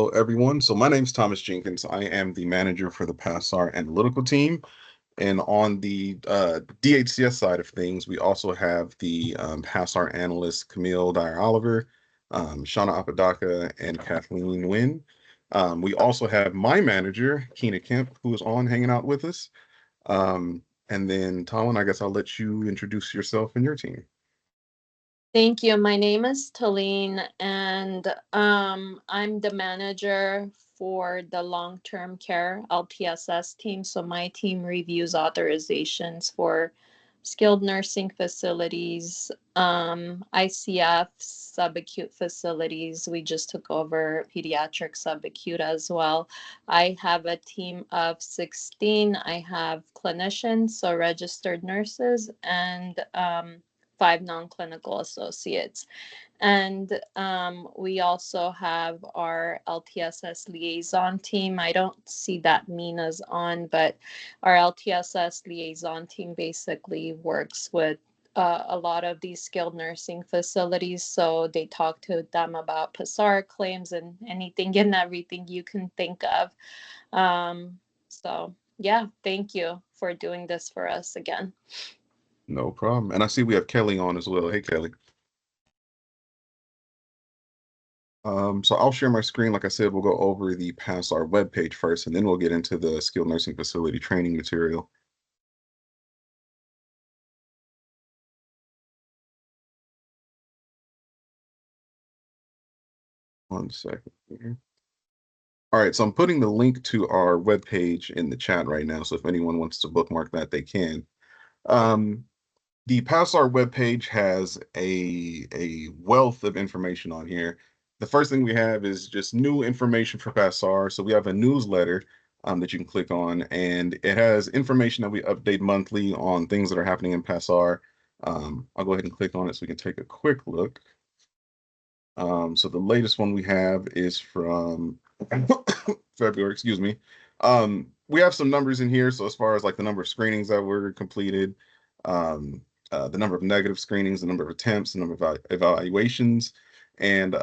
Hello, everyone. So my name is Thomas Jenkins. I am the manager for the PASSR analytical team. And on the DHCS side of things, we also have the PASSR analysts Camille Dyer-Oliver, Shauna Apodaca, and Kathleen Nguyen. We also have my manager, Keena Kemp, who is on hanging out with us. And then, Talin, I guess I'll let you introduce yourself and your team. Thank you. My name is Talin, and I'm the manager for the long-term care LTSS team. So my team reviews authorizations for skilled nursing facilities, ICF, subacute facilities. We just took over pediatric subacute as well. I have a team of 16. I have clinicians, so registered nurses, and 5 non-clinical associates. And we also have our LTSS liaison team. I don't see that Mina's on, but our LTSS liaison team basically works with a lot of these skilled nursing facilities. So they talk to them about PASRR claims and anything and everything you can think of. So yeah, thank you for doing this for us again. No problem. And I see we have Kelly on as well. Hey, Kelly. So I'll share my screen. Like I said, we'll go over the PASSR webpage first, and then we'll get into the skilled nursing facility training material. One second here. All right, so I'm putting the link to our webpage in the chat right now. So if anyone wants to bookmark that, they can. The PASSR webpage has a wealth of information on here. The first thing we have is just new information for PASSR. So we have a newsletter that you can click on, and it has information that we update monthly on things that are happening in PASSR. I'll go ahead and click on it so we can take a quick look. So the latest one we have is from February, excuse me. We have some numbers in here. So as far as like the number of screenings that were completed, the number of negative screenings, the number of attempts, the number of evaluations, and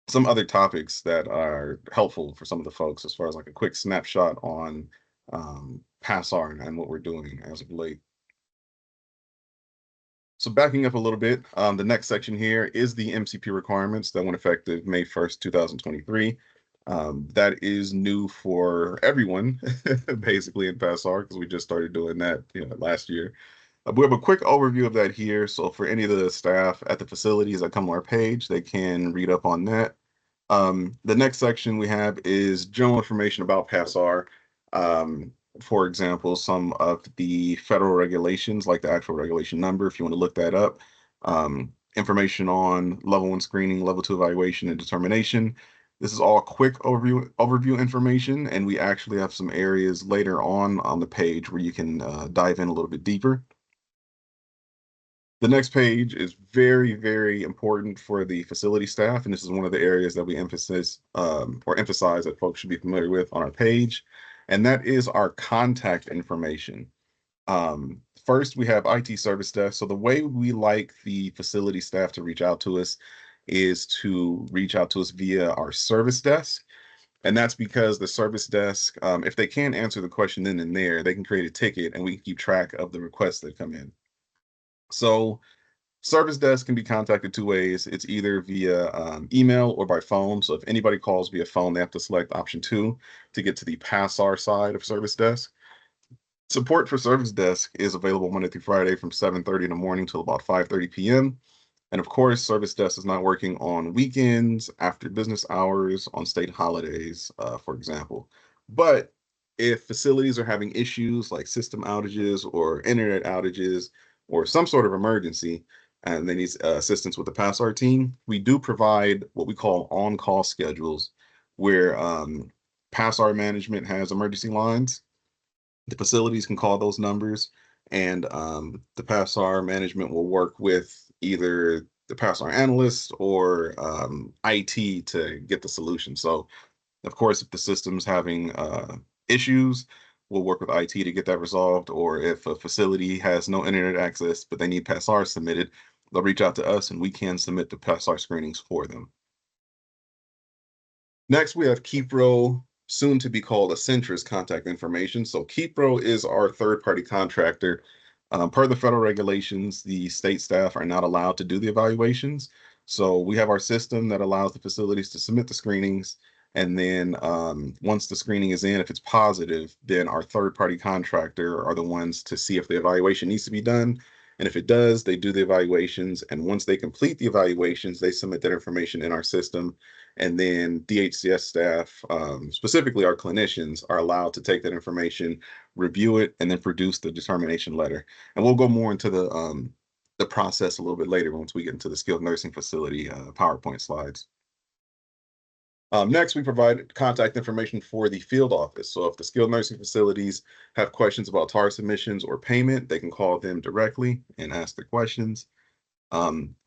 some other topics that are helpful for some of the folks as far as like a quick snapshot on PASSR and what we're doing as of late. So backing up a little bit, the next section here is the MCP requirements that went effective May 1st, 2023. That is new for everyone, basically in PASSR, because we just started doing that last year. We have a quick overview of that here. So for any of the staff at the facilities that come on our page, they can read up on that. The next section we have is general information about PASSR. For example, some of the federal regulations, like the actual regulation number, if you want to look that up. Information on level 1 screening, level 2 evaluation and determination. This is all quick overview information, and we actually have some areas later on the page where you can dive in a little bit deeper. The next page is very, very important for the facility staff, and this is one of the areas that we emphasize that folks should be familiar with on our page, and that is our contact information. First, we have IT service desk. So the way we like the facility staff to reach out to us is to reach out to us via our service desk. And that's because the service desk, if they can't answer the question then and there, they can create a ticket and we can keep track of the requests that come in. So service desk can be contacted 2 ways. It's either via email or by phone. So if anybody calls via phone, they have to select option 2 to get to the PASSR side of service desk. Support for service desk is available Monday through Friday from 7:30 in the morning till about 5:30 p.m. And of course, service desk is not working on weekends, after business hours, on state holidays, for example. But if facilities are having issues like system outages or internet outages or some sort of emergency, and they need assistance with the PASSR team, we do provide what we call on-call schedules, where PASSR management has emergency lines. The facilities can call those numbers, and the PASSR management will work with either the PASSR analyst or IT to get the solution. So, of course, if the system's having issues, we'll work with IT to get that resolved. Or if a facility has no internet access, but they need PASSR submitted, they'll reach out to us and we can submit the PASSR screenings for them. Next, we have KeepRo, soon to be called Accenture's contact information. So KeepRo is our third-party contractor. Per the federal regulations, the state staff are not allowed to do the evaluations. So we have our system that allows the facilities to submit the screenings. And then once the screening is in, if it's positive, then our third-party contractor are the ones to see if the evaluation needs to be done. And if it does, they do the evaluations. And once they complete the evaluations, they submit that information in our system, and then DHCS staff, specifically our clinicians, are allowed to take that information, review it, and then produce the determination letter. And we'll go more into the process a little bit later once we get into the skilled nursing facility PowerPoint slides. Next, we provide contact information for the field office. So if the skilled nursing facilities have questions about TAR submissions or payment, they can call them directly and ask the questions.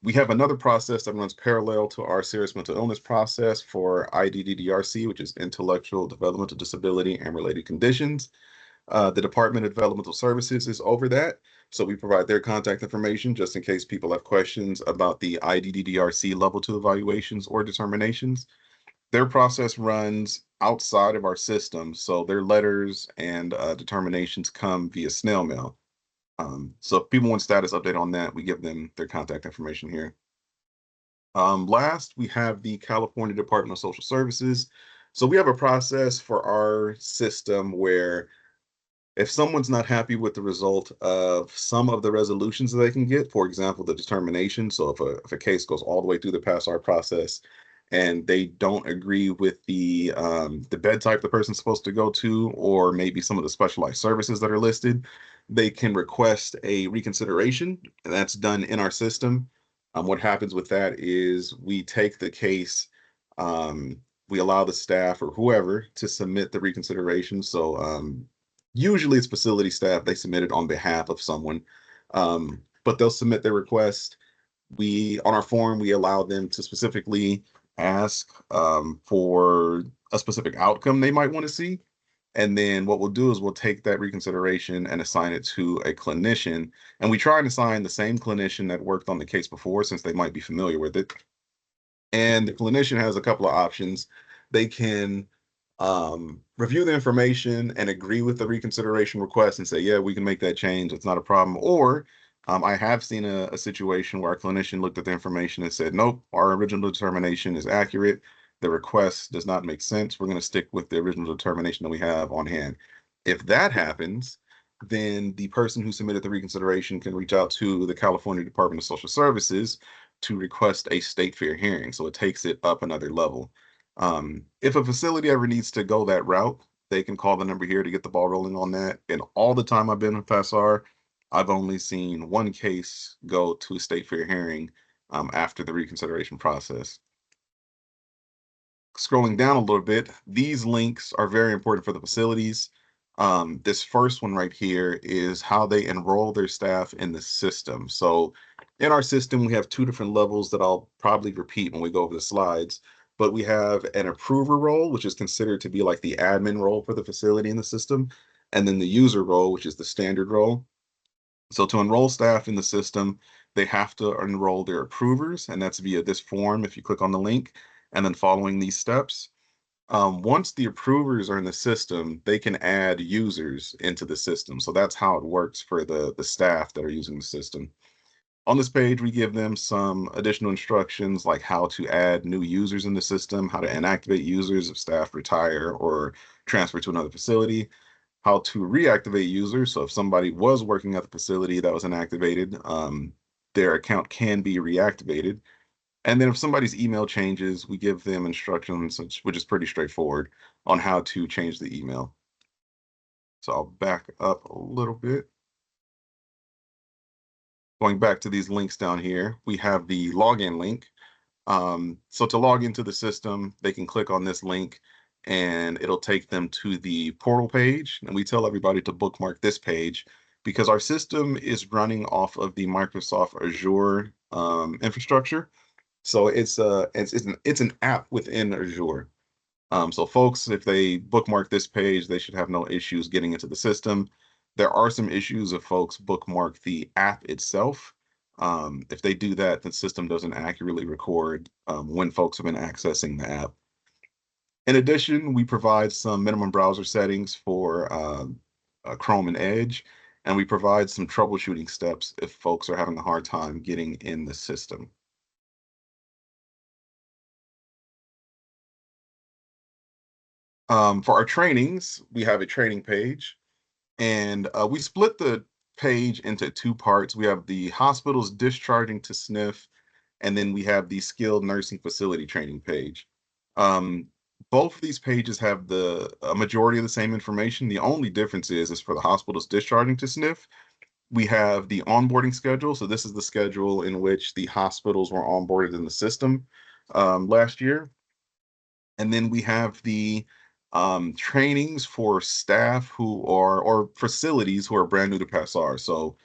We have another process that runs parallel to our serious mental illness process for IDDDRC, which is Intellectual Developmental Disability and Related Conditions. The Department of Developmental Services is over that. So we provide their contact information just in case people have questions about the IDDDRC level 2 evaluations or determinations. Their process runs outside of our system. So their letters and determinations come via snail mail. So if people want status update on that, we give them their contact information here. Last, we have the California Department of Social Services. So we have a process for our system where if someone's not happy with the result of some of the resolutions that they can get, for example, the determination. So if a case goes all the way through the PASRR process and they don't agree with the bed type the person's supposed to go to, or maybe some of the specialized services that are listed, they can request a reconsideration, and that's done in our system. What happens with that is we take the case, we allow the staff or whoever to submit the reconsideration. So usually it's facility staff, they submit it on behalf of someone, but they'll submit their request. We, on our form, we allow them to specifically ask for a specific outcome they might want to see. And then what we'll do is we'll take that reconsideration and assign it to a clinician. And we try and assign the same clinician that worked on the case before, since they might be familiar with it. And the clinician has a couple of options. They can review the information and agree with the reconsideration request and say, yeah, we can make that change. It's not a problem. Or I have seen a situation where a clinician looked at the information and said, nope, our original determination is accurate. The request does not make sense. We're going to stick with the original determination that we have on hand. If that happens, then the person who submitted the reconsideration can reach out to the California Department of Social Services to request a state fair hearing. So it takes it up another level. If a facility ever needs to go that route, they can call the number here to get the ball rolling on that. And all the time I've been with PASR, I've only seen one case go to a state fair hearing after the reconsideration process. Scrolling down a little bit, these links are very important for the facilities. This first one right here is how they enroll their staff in the system. So in our system, we have two different levels that I'll probably repeat when we go over the slides. But we have an approver role, which is considered to be like the admin role for the facility in the system, and then the user role, which is the standard role. So to enroll staff in the system, they have to enroll their approvers, and that's via this form if you click on the link, and then following these steps. Once the approvers are in the system, they can add users into the system. So that's how it works for the staff that are using the system. On this page, we give them some additional instructions like how to add new users in the system, how to inactivate users if staff retire or transfer to another facility, how to reactivate users. So if somebody was working at the facility that was inactivated, their account can be reactivated. And then if somebody's email changes, we give them instructions, which is pretty straightforward, on how to change the email. So I'll back up a little bit. Going back to these links down here, we have the login link. So to log into the system, they can click on this link and it'll take them to the portal page. And we tell everybody to bookmark this page because our system is running off of the Microsoft Azure infrastructure. So it's an app within Azure. So folks, if they bookmark this page, they should have no issues getting into the system. There are some issues if folks bookmark the app itself. If they do that, the system doesn't accurately record when folks have been accessing the app. In addition, we provide some minimum browser settings for Chrome and Edge, and we provide some troubleshooting steps if folks are having a hard time getting in the system. For our trainings, we have a training page, and we split the page into two parts. We have the hospitals discharging to SNF, and then we have the skilled nursing facility training page. Um, both of these pages have the a majority of the same information. The only difference is for the hospitals discharging to SNF, we have the onboarding schedule. So this is the schedule in which the hospitals were onboarded in the system last year. And then we have the trainings for staff who are, or facilities who are brand new to PASSR. So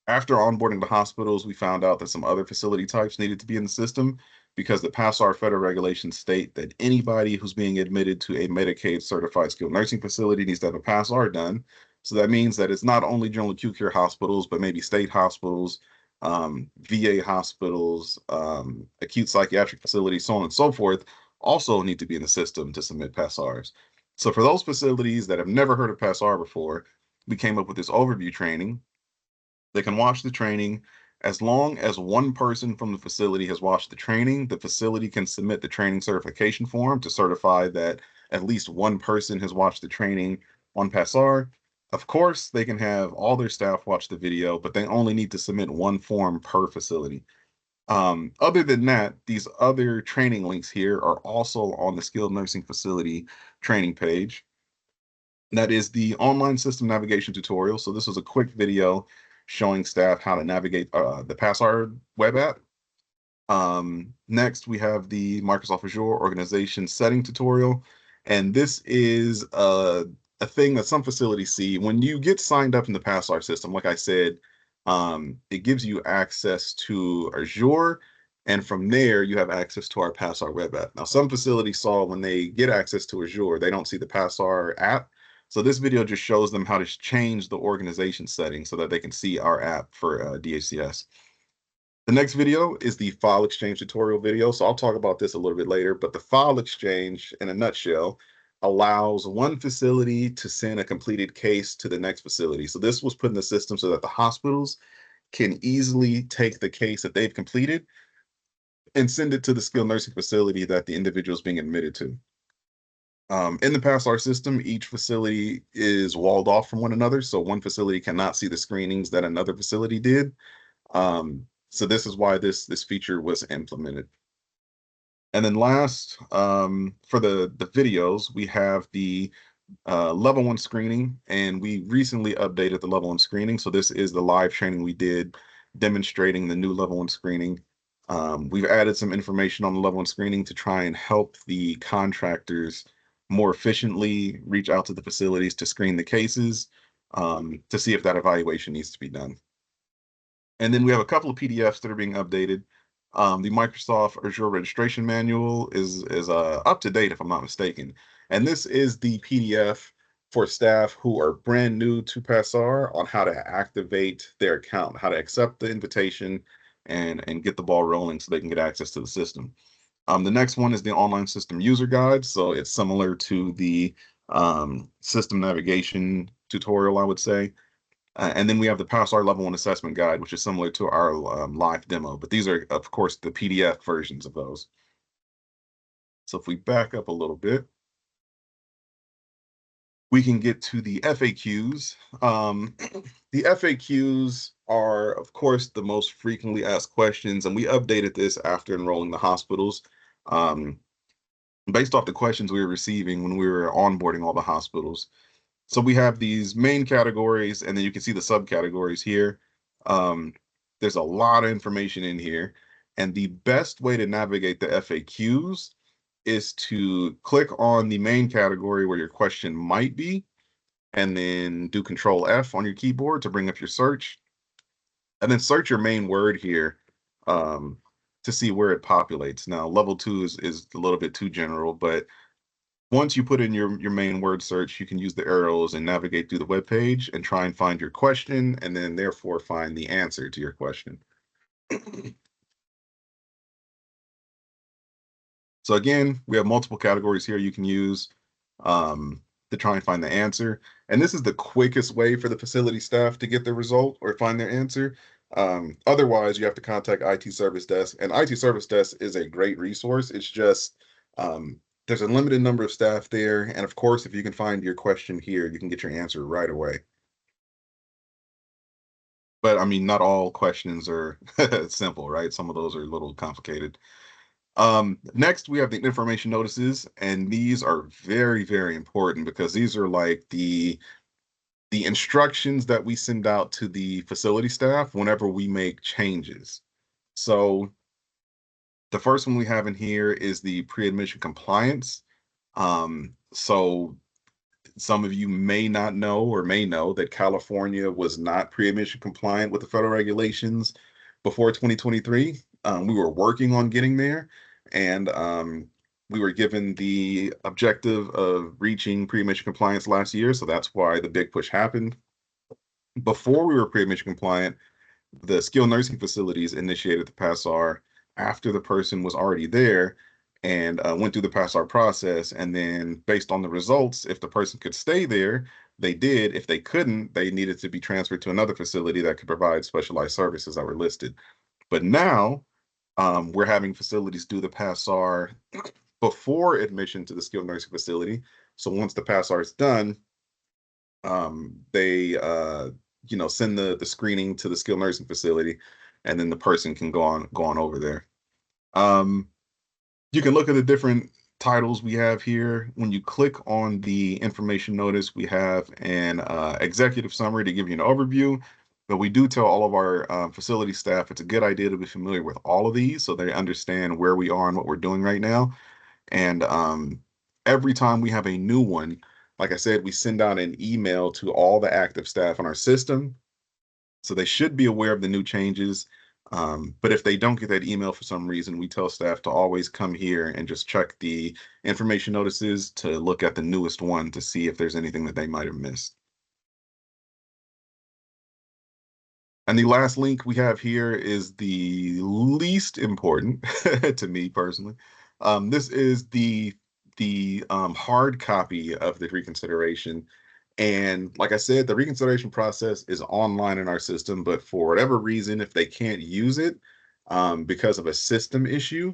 after onboarding the hospitals, we found out that some other facility types needed to be in the system because the PASSR federal regulations state that anybody who's being admitted to a Medicaid certified skilled nursing facility needs to have a PASSR done. So that means that it's not only general acute care hospitals, but maybe state hospitals, VA hospitals, acute psychiatric facilities, so on and so forth, also need to be in the system to submit PASSRs. So for those facilities that have never heard of PASSR before, we came up with this overview training. They can watch the training. As long as one person from the facility has watched the training, the facility can submit the training certification form to certify that at least one person has watched the training on PASSR. Of course, they can have all their staff watch the video, but they only need to submit one form per facility. Other than that, these other training links here are also on the skilled nursing facility training page. That is the online system navigation tutorial. So this was a quick video showing staff how to navigate the PASSR web app. Next, we have the Microsoft Azure organization setting tutorial. And this is a thing that some facilities see. When you get signed up in the PASSR system, like I said, it gives you access to Azure. And from there, you have access to our PASSR web app. Now, some facilities saw when they get access to Azure, they don't see the PASSR app. So this video just shows them how to change the organization settings so that they can see our app for DHCS. The next video is the file exchange tutorial video. So I'll talk about this a little bit later, but the file exchange in a nutshell allows one facility to send a completed case to the next facility. So this was put in the system so that the hospitals can easily take the case that they've completed and send it to the skilled nursing facility that the individual is being admitted to. In the PASSR system, each facility is walled off from one another. So one facility cannot see the screenings that another facility did. So this is why this feature was implemented. And then last, for the videos, we have the level one screening, and we recently updated the level one screening. So this is the live training we did demonstrating the new level one screening. We've added some information on the level one screening to try and help the contractors more efficiently reach out to the facilities to screen the cases to see if that evaluation needs to be done. And then we have a couple of PDFs that are being updated. The Microsoft Azure registration manual is up to date, if I'm not mistaken. And this is the PDF for staff who are brand new to PASSR on how to activate their account, how to accept the invitation and get the ball rolling so they can get access to the system. The next one is the online system user guide. So it's similar to the system navigation tutorial, I would say. And then we have the PASSR Level 1 Assessment Guide, which is similar to our live demo, but these are, of course, the PDF versions of those. So if we back up a little bit, we can get to the FAQs. The FAQs are, of course, the most frequently asked questions, and we updated this after enrolling the hospitals. Based off the questions we were receiving when we were onboarding all the hospitals. So we have these main categories, and then you can see the subcategories here. Um, there's a lot of information in here. And the best way to navigate the FAQs is to click on the main category where your question might be, and then do Control F on your keyboard to bring up your search. And then search your main word here um, to see where it populates. Now, level 2 is a little bit too general, but once you put in your main word search, you can use the arrows and navigate through the web page and try and find your question, and then therefore find the answer to your question. So again, we have multiple categories here you can use to try and find the answer. And this is the quickest way for the facility staff to get the result or find their answer. Otherwise, you have to contact IT service desk, and IT service desk is a great resource. It's just there's a limited number of staff there, and of course, if you can find your question here, you can get your answer right away. But I mean, not all questions are simple, right? Some of those are a little complicated. Next, we have the information notices, and these are very, very important because these are like the instructions that we send out to the facility staff whenever we make changes. So the first one we have in here is the pre-admission compliance. So some of you may not know or may know that California was not pre-admission compliant with the federal regulations before 2023. We were working on getting there, and we were given the objective of reaching pre-admission compliance last year. So that's why the big push happened. Before we were pre-admission compliant, the skilled nursing facilities initiated the PASRR after the person was already there and went through the PASRR process. And then, based on the results, if the person could stay there, they did. If they couldn't, they needed to be transferred to another facility that could provide specialized services that were listed. But now we're having facilities do the PASRR before admission to the skilled nursing facility. So once the PASRR is done, they send the screening to the skilled nursing facility, and then the person can go on over there. Um, you can look at the different titles we have here. When you click on the information notice, we have an executive summary to give you an overview. But we do tell all of our facility staff it's a good idea to be familiar with all of these so they understand where we are and what we're doing right now. And every time we have a new one, like I said, we send out an email to all the active staff on our system. So they should be aware of the new changes. But if they don't get that email for some reason, we tell staff to always come here and just check the information notices to look at the newest one to see if there's anything that they might have missed. And the last link we have here is the least important to me personally. This is the hard copy of the reconsideration. And like I said, the reconsideration process is online in our system, but for whatever reason, if they can't use it because of a system issue,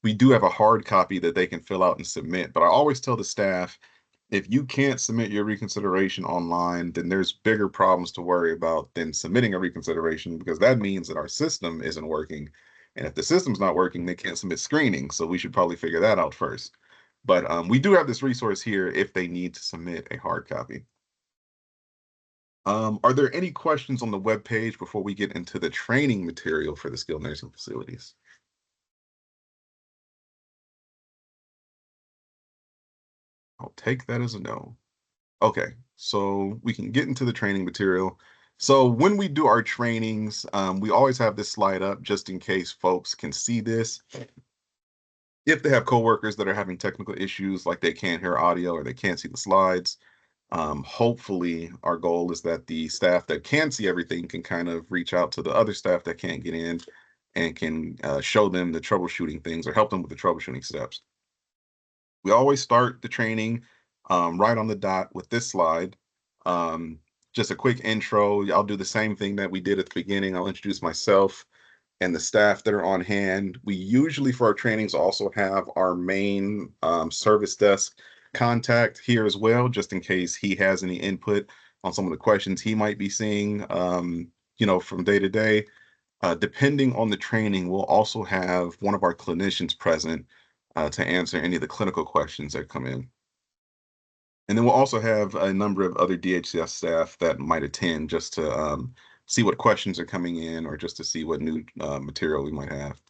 we do have a hard copy that they can fill out and submit. But I always tell the staff, if you can't submit your reconsideration online, then there's bigger problems to worry about than submitting a reconsideration, because that means that our system isn't working. And if the system's not working, they can't submit screening. So we should probably figure that out first. But we do have this resource here if they need to submit a hard copy. Are there any questions on the web page before we get into the training material for the skilled nursing facilities? I'll take that as a no. Okay, so we can get into the training material. So when we do our trainings, we always have this slide up just in case folks can see this. If they have coworkers that are having technical issues, like they can't hear audio or they can't see the slides, hopefully our goal is that the staff that can see everything can kind of reach out to the other staff that can't get in and can show them the troubleshooting things or help them with the troubleshooting steps. We always start the training right on the dot with this slide. Um, just a quick intro. I'll do the same thing that we did at the beginning. I'll introduce myself and the staff that are on hand. We usually, for our trainings, also have our main service desk contact here as well, just in case he has any input on some of the questions he might be seeing, from day to day. Depending on the training, we'll also have one of our clinicians present to answer any of the clinical questions that come in. And then we'll also have a number of other DHCS staff that might attend just to see what questions are coming in or just to see what new material we might have.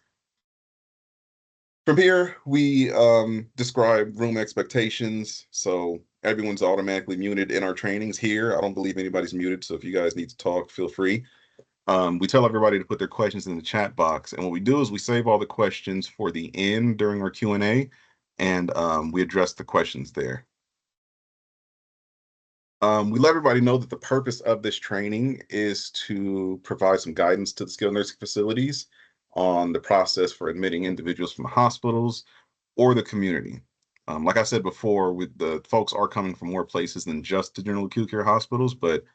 From here, we describe room expectations. So everyone's automatically muted in our trainings here. I don't believe anybody's muted. So if you guys need to talk, feel free. We tell everybody to put their questions in the chat box. And what we do is we save all the questions for the end during our Q&A, and we address the questions there. We let everybody know that the purpose of this training is to provide some guidance to the skilled nursing facilities on the process for admitting individuals from hospitals or the community. Like I said before, with the folks are coming from more places than just the general acute care hospitals, but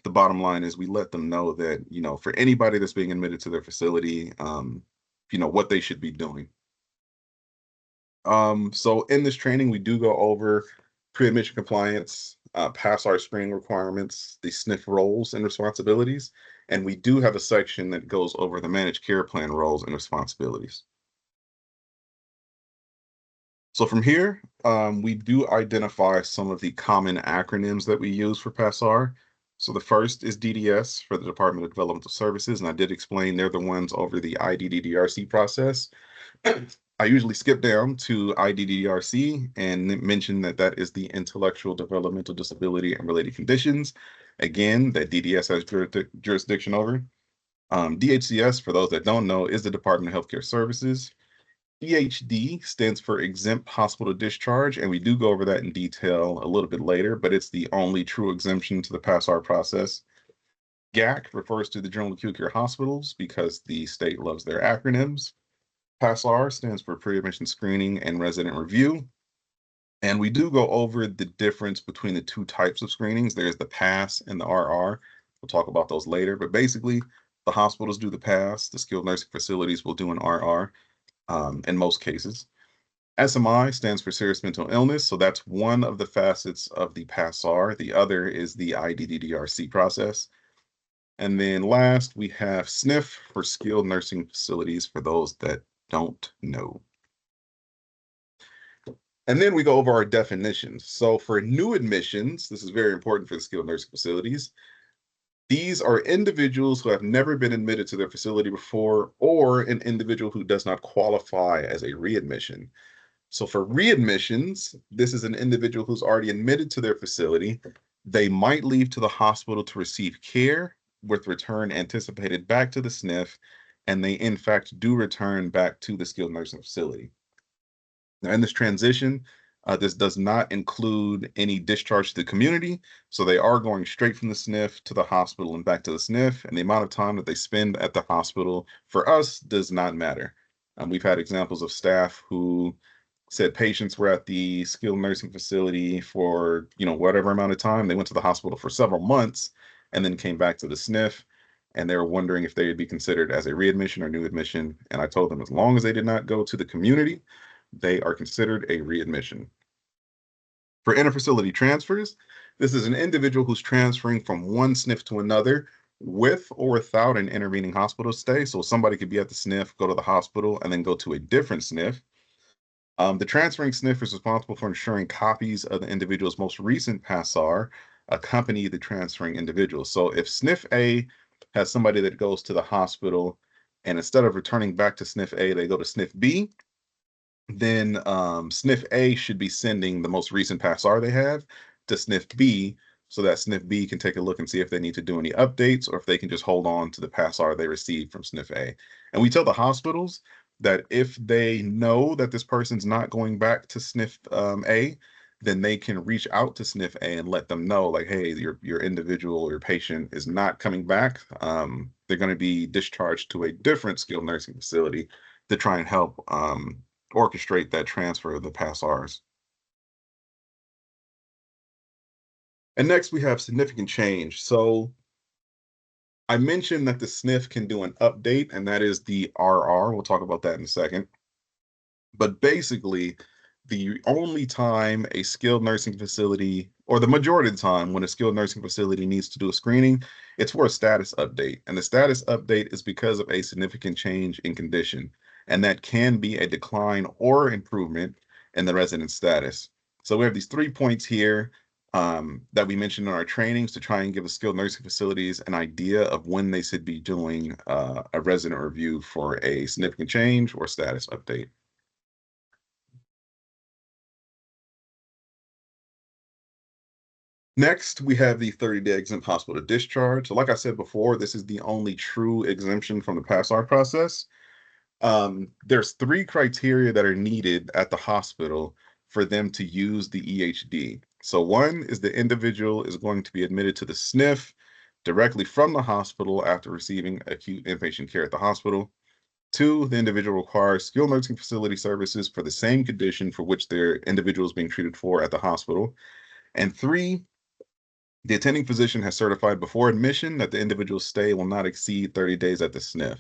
the bottom line is we let them know that, for anybody that's being admitted to their facility, what they should be doing. So in this training, we do go over pre-admission compliance, PASRR screening requirements, the SNF roles and responsibilities, and we do have a section that goes over the managed care plan roles and responsibilities. So from here, we do identify some of the common acronyms that we use for PASRR. So the first is DDS for the Department of Developmental Services, and I did explain they're the ones over the IDDDRC process. I usually skip down to IDDRC and mention that that is the Intellectual Developmental Disability and Related Conditions. Again, that DDS has jurisdiction over. DHCS, for those that don't know, is the Department of Healthcare Services. EHD stands for Exempt Hospital Discharge, and we do go over that in detail a little bit later, but it's the only true exemption to the PASRR process. GAC refers to the General Acute Care Hospitals because the state loves their acronyms. PASRR stands for Pre-Admission Screening and Resident Review. And we do go over the difference between the two types of screenings. There's the PASS and the RR. We'll talk about those later, but basically the hospitals do the PASS, the skilled nursing facilities will do an RR in most cases. SMI stands for serious mental illness. So that's one of the facets of the PASRR. The other is the IDDDRC process. And then last, we have SNF for skilled nursing facilities for those that don't know. And then we go over our definitions. So for new admissions, this is very important for the skilled nursing facilities. These are individuals who have never been admitted to their facility before, or an individual who does not qualify as a readmission. So for readmissions, this is an individual who's already admitted to their facility. They might leave to the hospital to receive care with return anticipated back to the SNF, and they in fact do return back to the skilled nursing facility. Now in this transition, this does not include any discharge to the community. So they are going straight from the SNF to the hospital and back to the SNF, and the amount of time that they spend at the hospital for us does not matter. We've had examples of staff who said patients were at the skilled nursing facility for, whatever amount of time. They went to the hospital for several months and then came back to the SNF, and they were wondering if they would be considered as a readmission or new admission. And I told them as long as they did not go to the community, they are considered a readmission. For interfacility transfers, this is an individual who's transferring from one SNF to another with or without an intervening hospital stay. So somebody could be at the SNF, go to the hospital, and then go to a different SNF. The transferring SNF is responsible for ensuring copies of the individual's most recent PASRR accompany the transferring individual. So if SNF A has somebody that goes to the hospital, and instead of returning back to SNF A, they go to SNF B, then SNF A should be sending the most recent PASRR they have to SNF B, so that SNF B can take a look and see if they need to do any updates or if they can just hold on to the PASRR they received from SNF A. And we tell the hospitals that if they know that this person's not going back to SNF A, then they can reach out to SNF A and let them know, like, hey, your individual or your patient is not coming back. They're going to be discharged to a different skilled nursing facility to try and help orchestrate that transfer of the PASRRs. And next we have significant change. So I mentioned that the SNF can do an update, and that is the RR. We'll talk about that in a second. But basically, the only time a skilled nursing facility, or the majority of the time when a skilled nursing facility needs to do a screening, it's for a status update. And the status update is because of a significant change in condition. And that can be a decline or improvement in the resident status. So we have these 3 points here that we mentioned in our trainings to try and give the skilled nursing facilities an idea of when they should be doing a resident review for a significant change or status update. Next, we have the 30-day exempt hospital discharge. So like I said before, this is the only true exemption from the PASRR process. There's 3 criteria that are needed at the hospital for them to use the EHD. So one is the individual is going to be admitted to the SNF directly from the hospital after receiving acute inpatient care at the hospital. 2, the individual requires skilled nursing facility services for the same condition for which their individual is being treated for at the hospital. And 3, the attending physician has certified before admission that the individual's stay will not exceed 30 days at the SNF.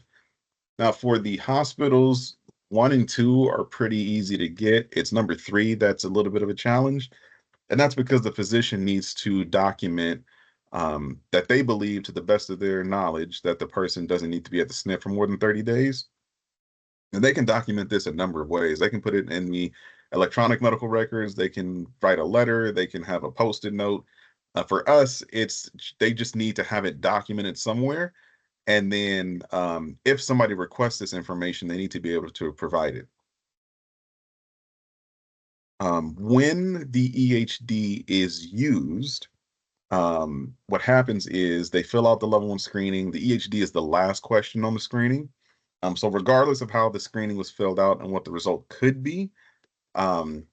Now, for the hospitals, 1 and 2 are pretty easy to get. It's number 3 that's a little bit of a challenge. And that's because the physician needs to document that they believe, to the best of their knowledge, that the person doesn't need to be at the SNF for more than 30 days. And they can document this a number of ways. They can put it in the electronic medical records. They can write a letter. They can have a post-it note. For us, they just need to have it documented somewhere. And then if somebody requests this information, they need to be able to provide it. When the EHD is used, what happens is they fill out the level 1 screening. The EHD is the last question on the screening. So regardless of how the screening was filled out and what the result could be, um,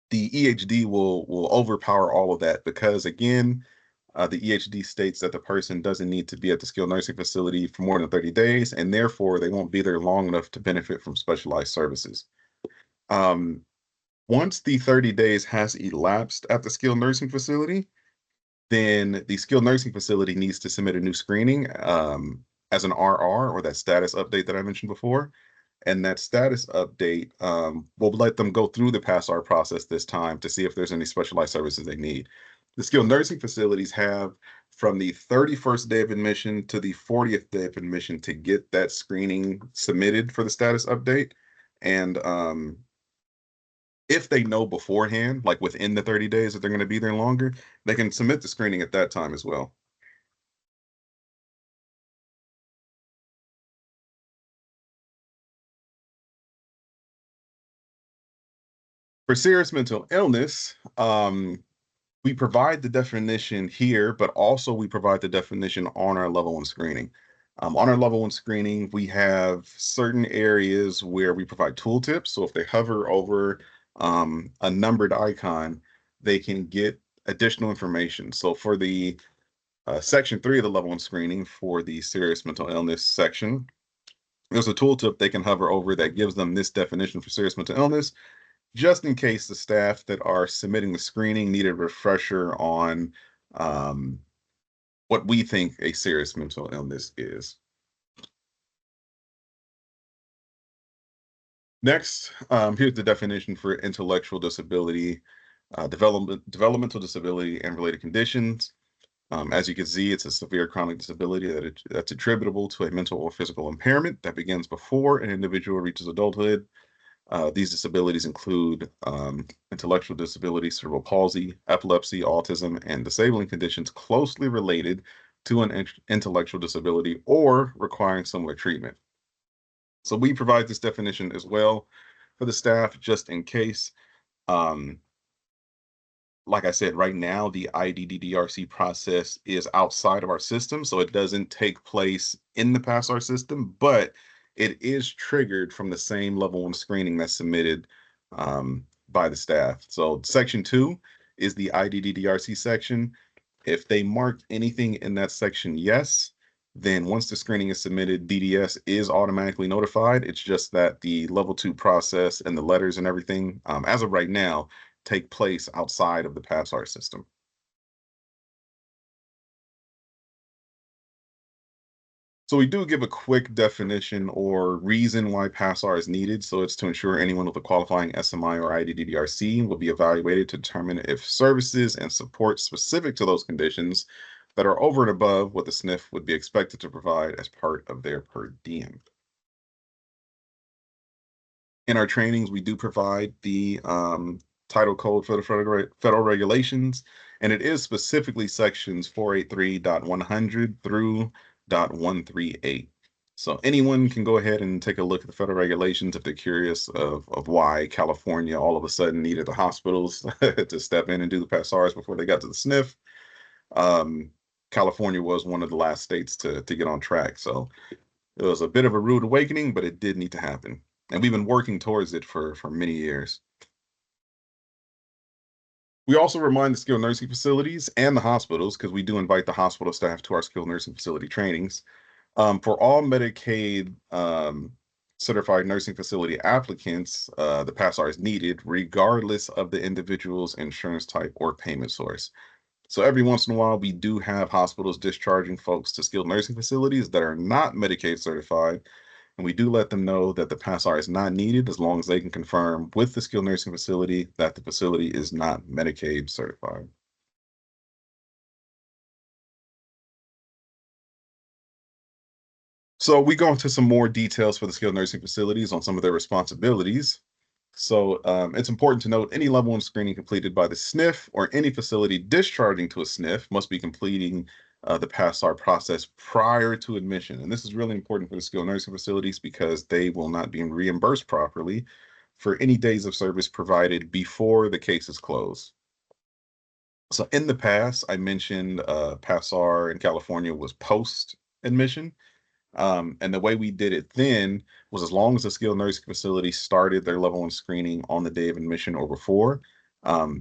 the EHD will overpower all of that because, again, the EHD states that the person doesn't need to be at the skilled nursing facility for more than 30 days, and therefore they won't be there long enough to benefit from specialized services. Once the 30 days has elapsed at the skilled nursing facility, then the skilled nursing facility needs to submit a new screening as an RR, or that status update that I mentioned before. And that status update will let them go through the PASRR process this time to see if there's any specialized services they need. The skilled nursing facilities have from the 31st day of admission to the 40th day of admission to get that screening submitted for the status update. And if they know beforehand, like within the 30 days that they're going to be there longer, they can submit the screening at that time as well. For serious mental illness, we provide the definition here, but also we provide the definition on our level 1 screening. On our level 1 screening, we have certain areas where we provide tooltips. So if they hover over a numbered icon, they can get additional information. So for the section 3 of the level 1 screening, for the serious mental illness section, there's a tooltip they can hover over that gives them this definition for serious mental illness, just in case the staff that are submitting the screening need a refresher on what we think a serious mental illness is. Next, here's the definition for intellectual disability, developmental disability, and related conditions. As you can see, it's a severe chronic disability that's attributable to a mental or physical impairment that begins before an individual reaches adulthood. These disabilities include intellectual disability, cerebral palsy, epilepsy, autism, and disabling conditions closely related to an intellectual disability or requiring similar treatment. So we provide this definition as well for the staff, just in case. Like I said, right now, the IDDDRC process is outside of our system, so it doesn't take place in the PASRR system, but it is triggered from the same level 1 screening that's submitted by the staff. So section 2 is the IDDDRC section. If they mark anything in that section yes, then once the screening is submitted, DDS is automatically notified. It's just that the level 2 process and the letters and everything, as of right now, take place outside of the PASRR system. So we do give a quick definition or reason why PASRR is needed. So it's to ensure anyone with a qualifying SMI or IDDRC will be evaluated to determine if services and support specific to those conditions that are over and above what the SNF would be expected to provide as part of their per diem. In our trainings, we do provide the title code for the federal regulations, and it is specifically sections 483.100 through .138. So anyone can go ahead and take a look at the federal regulations if they're curious of why California all of a sudden needed the hospitals to step in and do the PASRRs before they got to the SNF. California was one of the last states to get on track. So it was a bit of a rude awakening, but it did need to happen. And we've been working towards it for many years. We also remind the skilled nursing facilities and the hospitals, because we do invite the hospital staff to our skilled nursing facility trainings. For all Medicaid certified nursing facility applicants, the PASR is needed regardless of the individual's insurance type or payment source. So every once in a while, we do have hospitals discharging folks to skilled nursing facilities that are not Medicaid certified, and we do let them know that the PASR is not needed as long as they can confirm with the skilled nursing facility that the facility is not Medicaid certified. So we go into some more details for the skilled nursing facilities on some of their responsibilities. So it's important to note any level one screening completed by the SNF or any facility discharging to a SNF must be completing the PASR process prior to admission. And this is really important for the skilled nursing facilities because they will not be reimbursed properly for any days of service provided before the case is closed. So in the past, I mentioned PASR in California was post admission. And the way we did it then was as long as the skilled nursing facility started their level one screening on the day of admission or before,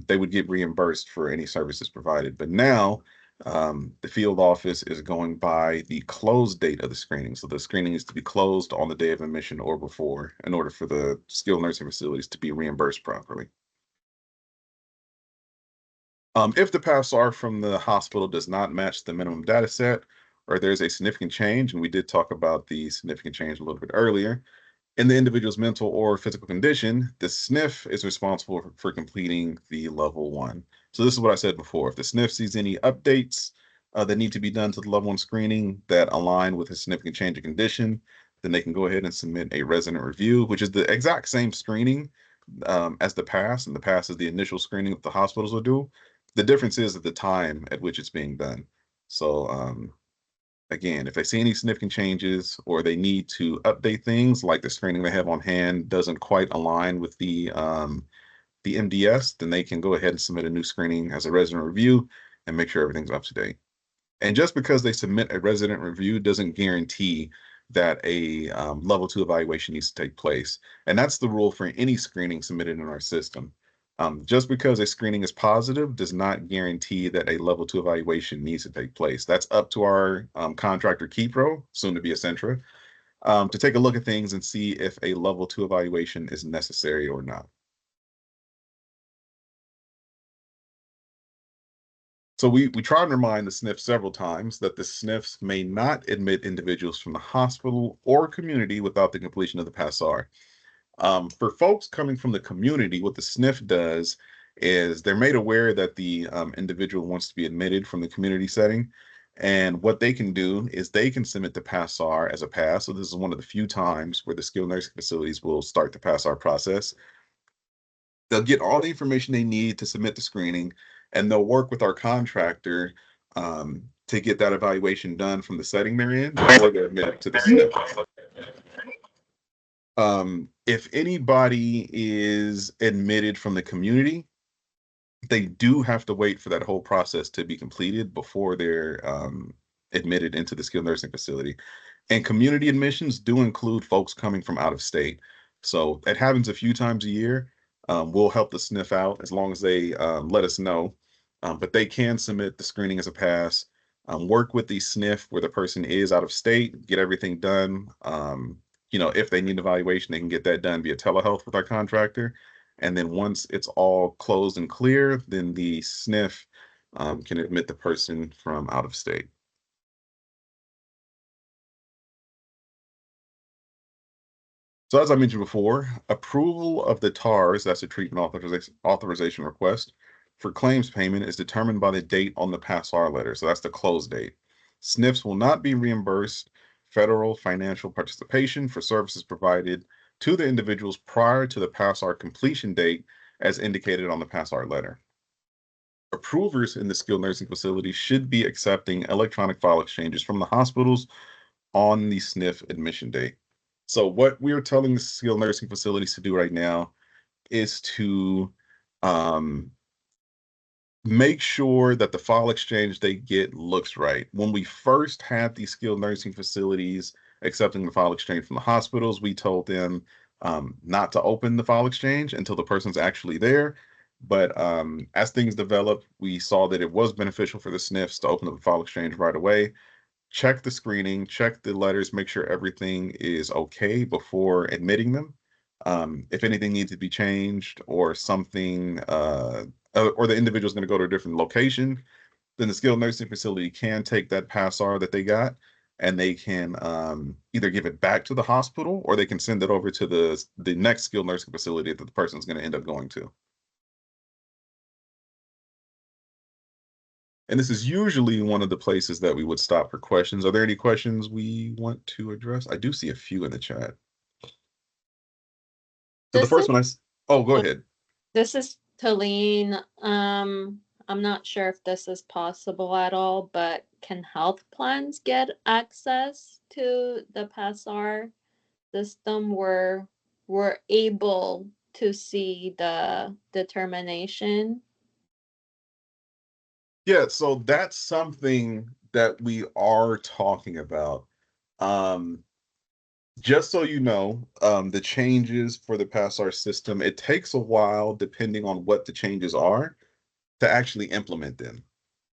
they would get reimbursed for any services provided. But now the field office is going by the close date of the screening. So the screening is to be closed on the day of admission or before in order for the skilled nursing facilities to be reimbursed properly. If the PASR from the hospital does not match the minimum data set, or there's a significant change, and we did talk about the significant change a little bit earlier, in the individual's mental or physical condition, the SNF is responsible for completing the level one. So this is what I said before. If the SNF sees any updates that need to be done to the level one screening that align with a significant change of condition, then they can go ahead and submit a resident review, which is the exact same screening as the PASS, and the PASS is the initial screening that the hospitals will do. The difference is at the time at which it's being done. So again, if they see any significant changes or they need to update things like the screening they have on hand doesn't quite align with the MDS, then they can go ahead and submit a new screening as a resident review and make sure everything's up to date. And just because they submit a resident review doesn't guarantee that a level two evaluation needs to take place. And that's the rule for any screening submitted in our system. Just because a screening is positive does not guarantee that a level two evaluation needs to take place. That's up to our contractor Keypro, soon to be Essentra, to take a look at things and see if a level two evaluation is necessary or not. So we try and remind the SNF several times that the SNFs may not admit individuals from the hospital or community without the completion of the PASR. For folks coming from the community, what the SNF does is they're made aware that the individual wants to be admitted from the community setting. And what they can do is they can submit the PASR as a pass. So this is one of the few times where the skilled nursing facilities will start the PASR process. They'll get all the information they need to submit the screening, and they'll work with our contractor to get that evaluation done from the setting they're in before they're admitted to the SNF. If anybody is admitted from the community, they do have to wait for that whole process to be completed before they're admitted into the skilled nursing facility. And community admissions do include folks coming from out of state. So it happens a few times a year. We'll help the SNF out as long as they let us know. But they can submit the screening as a pass, work with the SNF where the person is out of state, get everything done. If they need evaluation, they can get that done via telehealth with our contractor. And then once it's all closed and clear, then the SNF can admit the person from out of state. So as I mentioned before, approval of the TARS, that's a treatment authorization request, for claims payment is determined by the date on the PASR letter. So that's the close date. SNFs will not be reimbursed federal financial participation for services provided to the individuals prior to the PASR completion date as indicated on the PASR letter. Approvers in the skilled nursing facility should be accepting electronic file exchanges from the hospitals on the SNF admission date. So what we are telling the skilled nursing facilities to do right now is to um, make sure that the file exchange they get looks right. When we first had these skilled nursing facilities accepting the file exchange from the hospitals, we told them not to open the file exchange until the person's actually there. But as things developed, we saw that it was beneficial for the SNFs to open up the file exchange right away. check the screening, check the letters, make sure everything is okay before admitting them. If anything needs to be changed or something, or the individual is going to go to a different location, then the skilled nursing facility can take that PASR that they got and they can either give it back to the hospital or they can send it over to the next skilled nursing facility that the person's going to end up going to. And this is usually one of the places that we would stop for questions. Are there any questions we want to address? I do see a few in the chat. So the This is first one oh, go oh, ahead. this is Talin. I'm not sure if this is possible at all, but can health plans get access to the PASR system where we're able to see the determination? Yeah, so that's something that we are talking about. Um, just so you know, the changes for the PASR system, it takes a while, depending on what the changes are, to actually implement them.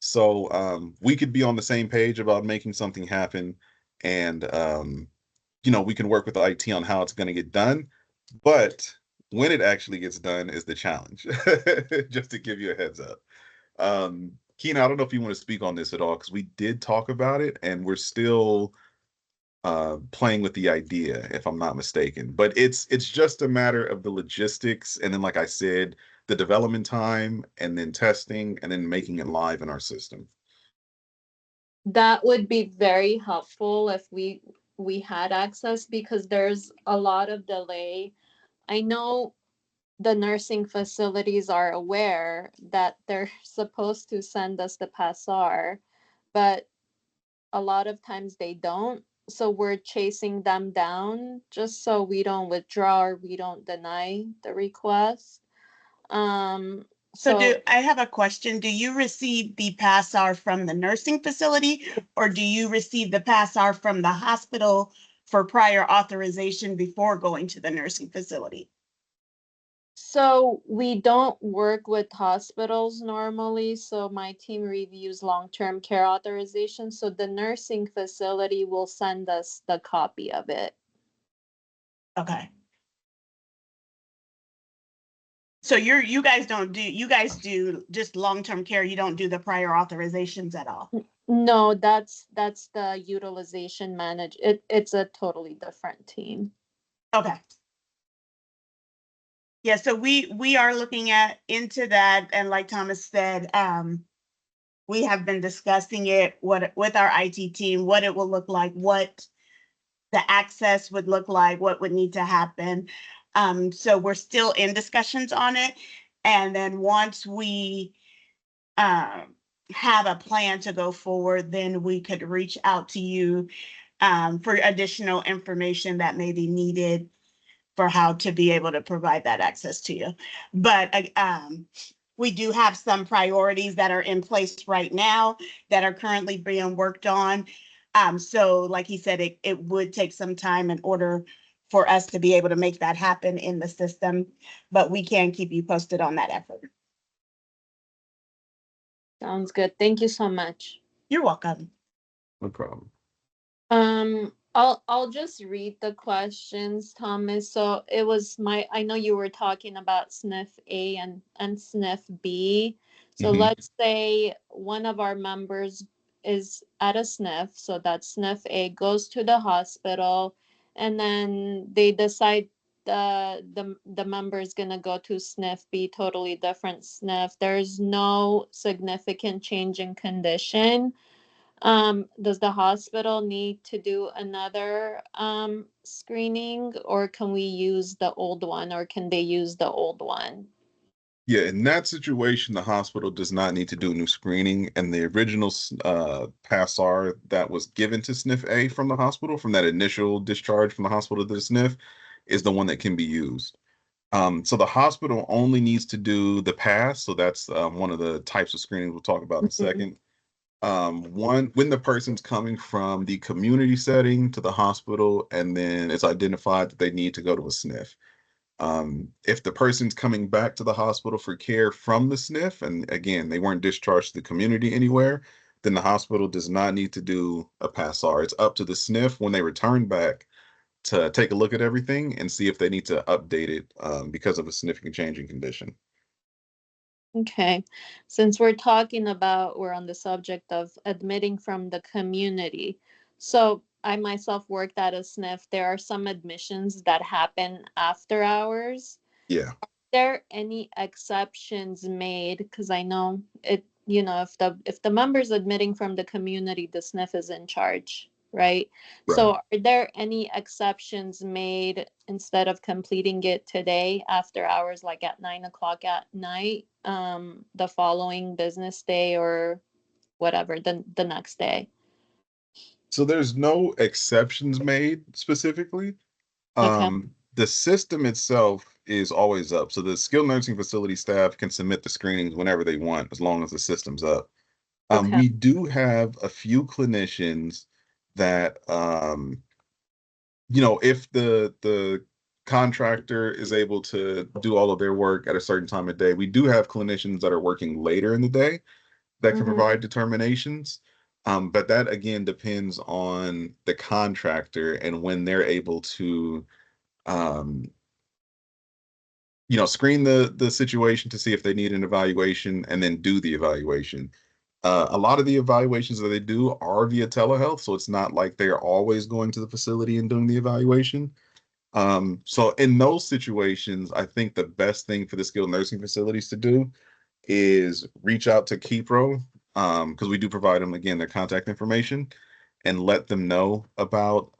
So we could be on the same page about making something happen, and we can work with the IT on how it's going to get done. But when it actually gets done is the challenge. Just to give you a heads up. Keena, I don't know if you want to speak on this at all because we did talk about it, and we're still playing with the idea, if I'm not mistaken. But it's just a matter of the logistics, and then, like I said, the development time, and then testing, and then making it live in our system. That would be very helpful if we had access, because there's a lot of delay. I know the nursing facilities are aware that they're supposed to send us the PASR, but a lot of times they don't. So we're chasing them down just so we don't withdraw or we don't deny the request. Um, So do so I have a question? Do you receive the PASR from the nursing facility, or do you receive the PASR from the hospital for prior authorization before going to the nursing facility? So we don't work with hospitals normally. So my team reviews long-term care authorization. So the nursing facility will send us the copy of it. Okay. So you guys do just long-term care. You don't do the prior authorizations at all. No, that's the utilization manage. It's a totally different team. Okay. Yeah, so we are looking into that, and like Thomas said, we have been discussing it with our IT team, what it will look like, what the access would look like, what would need to happen. So we're still in discussions on it. And then once we have a plan to go forward, then we could reach out to you for additional information that may be needed for how to be able to provide that access to you. But we do have some priorities that are in place right now that are currently being worked on. So like he said, it would take some time in order for us to be able to make that happen in the system, but we can keep you posted on that effort. Sounds good. Thank you so much. You're welcome. No problem. I'll just read the questions, Thomas. So it was I know you were talking about SNF A and SNF B. So let's say one of our members is at a SNF, so that SNF A goes to the hospital, and then they decide the member is gonna go to SNF B, totally different SNF. There's no significant change in condition. Does the hospital need to do another screening, or can we use the old one, or can they use the old one? Yeah, in that situation, the hospital does not need to do new screening, and the original PASR that was given to SNF A from the hospital, from that initial discharge from the hospital to the SNF, is the one that can be used. So the hospital only needs to do the PASS, so that's one of the types of screenings we'll talk about in a second. One, when the person's coming from the community setting to the hospital, and then it's identified that they need to go to a SNF. If the person's coming back to the hospital for care from the SNF, and again, they weren't discharged to the community anywhere, then the hospital does not need to do a PASRR. It's up to the SNF when they return back to take a look at everything and see if they need to update it because of a significant change in condition. Okay. Since we're on the subject of admitting from the community. So I myself worked at a SNF. There are some admissions that happen after hours. Yeah. There any exceptions made? Because I know it, if the member's admitting from the community, the SNF is in charge, right? Right. So are there any exceptions made instead of completing it today after hours, like at 9 o'clock at night, the following business day or whatever, the next day? So there's no exceptions made specifically. Okay. The system itself is always up. So the skilled nursing facility staff can submit the screenings whenever they want, as long as the system's up. Okay. We do have a few clinicians that, if the contractor is able to do all of their work at a certain time of day, we do have clinicians that are working later in the day that can Mm-hmm. provide determinations. But that again depends on the contractor and when they're able to, um, screen the situation to see if they need an evaluation and then do the evaluation. A lot of the evaluations that they do are via telehealth, so it's not like they're always going to the facility and doing the evaluation. So in those situations, I think the best thing for the skilled nursing facilities to do is reach out to Kipro, because we do provide them again their contact information and let them know about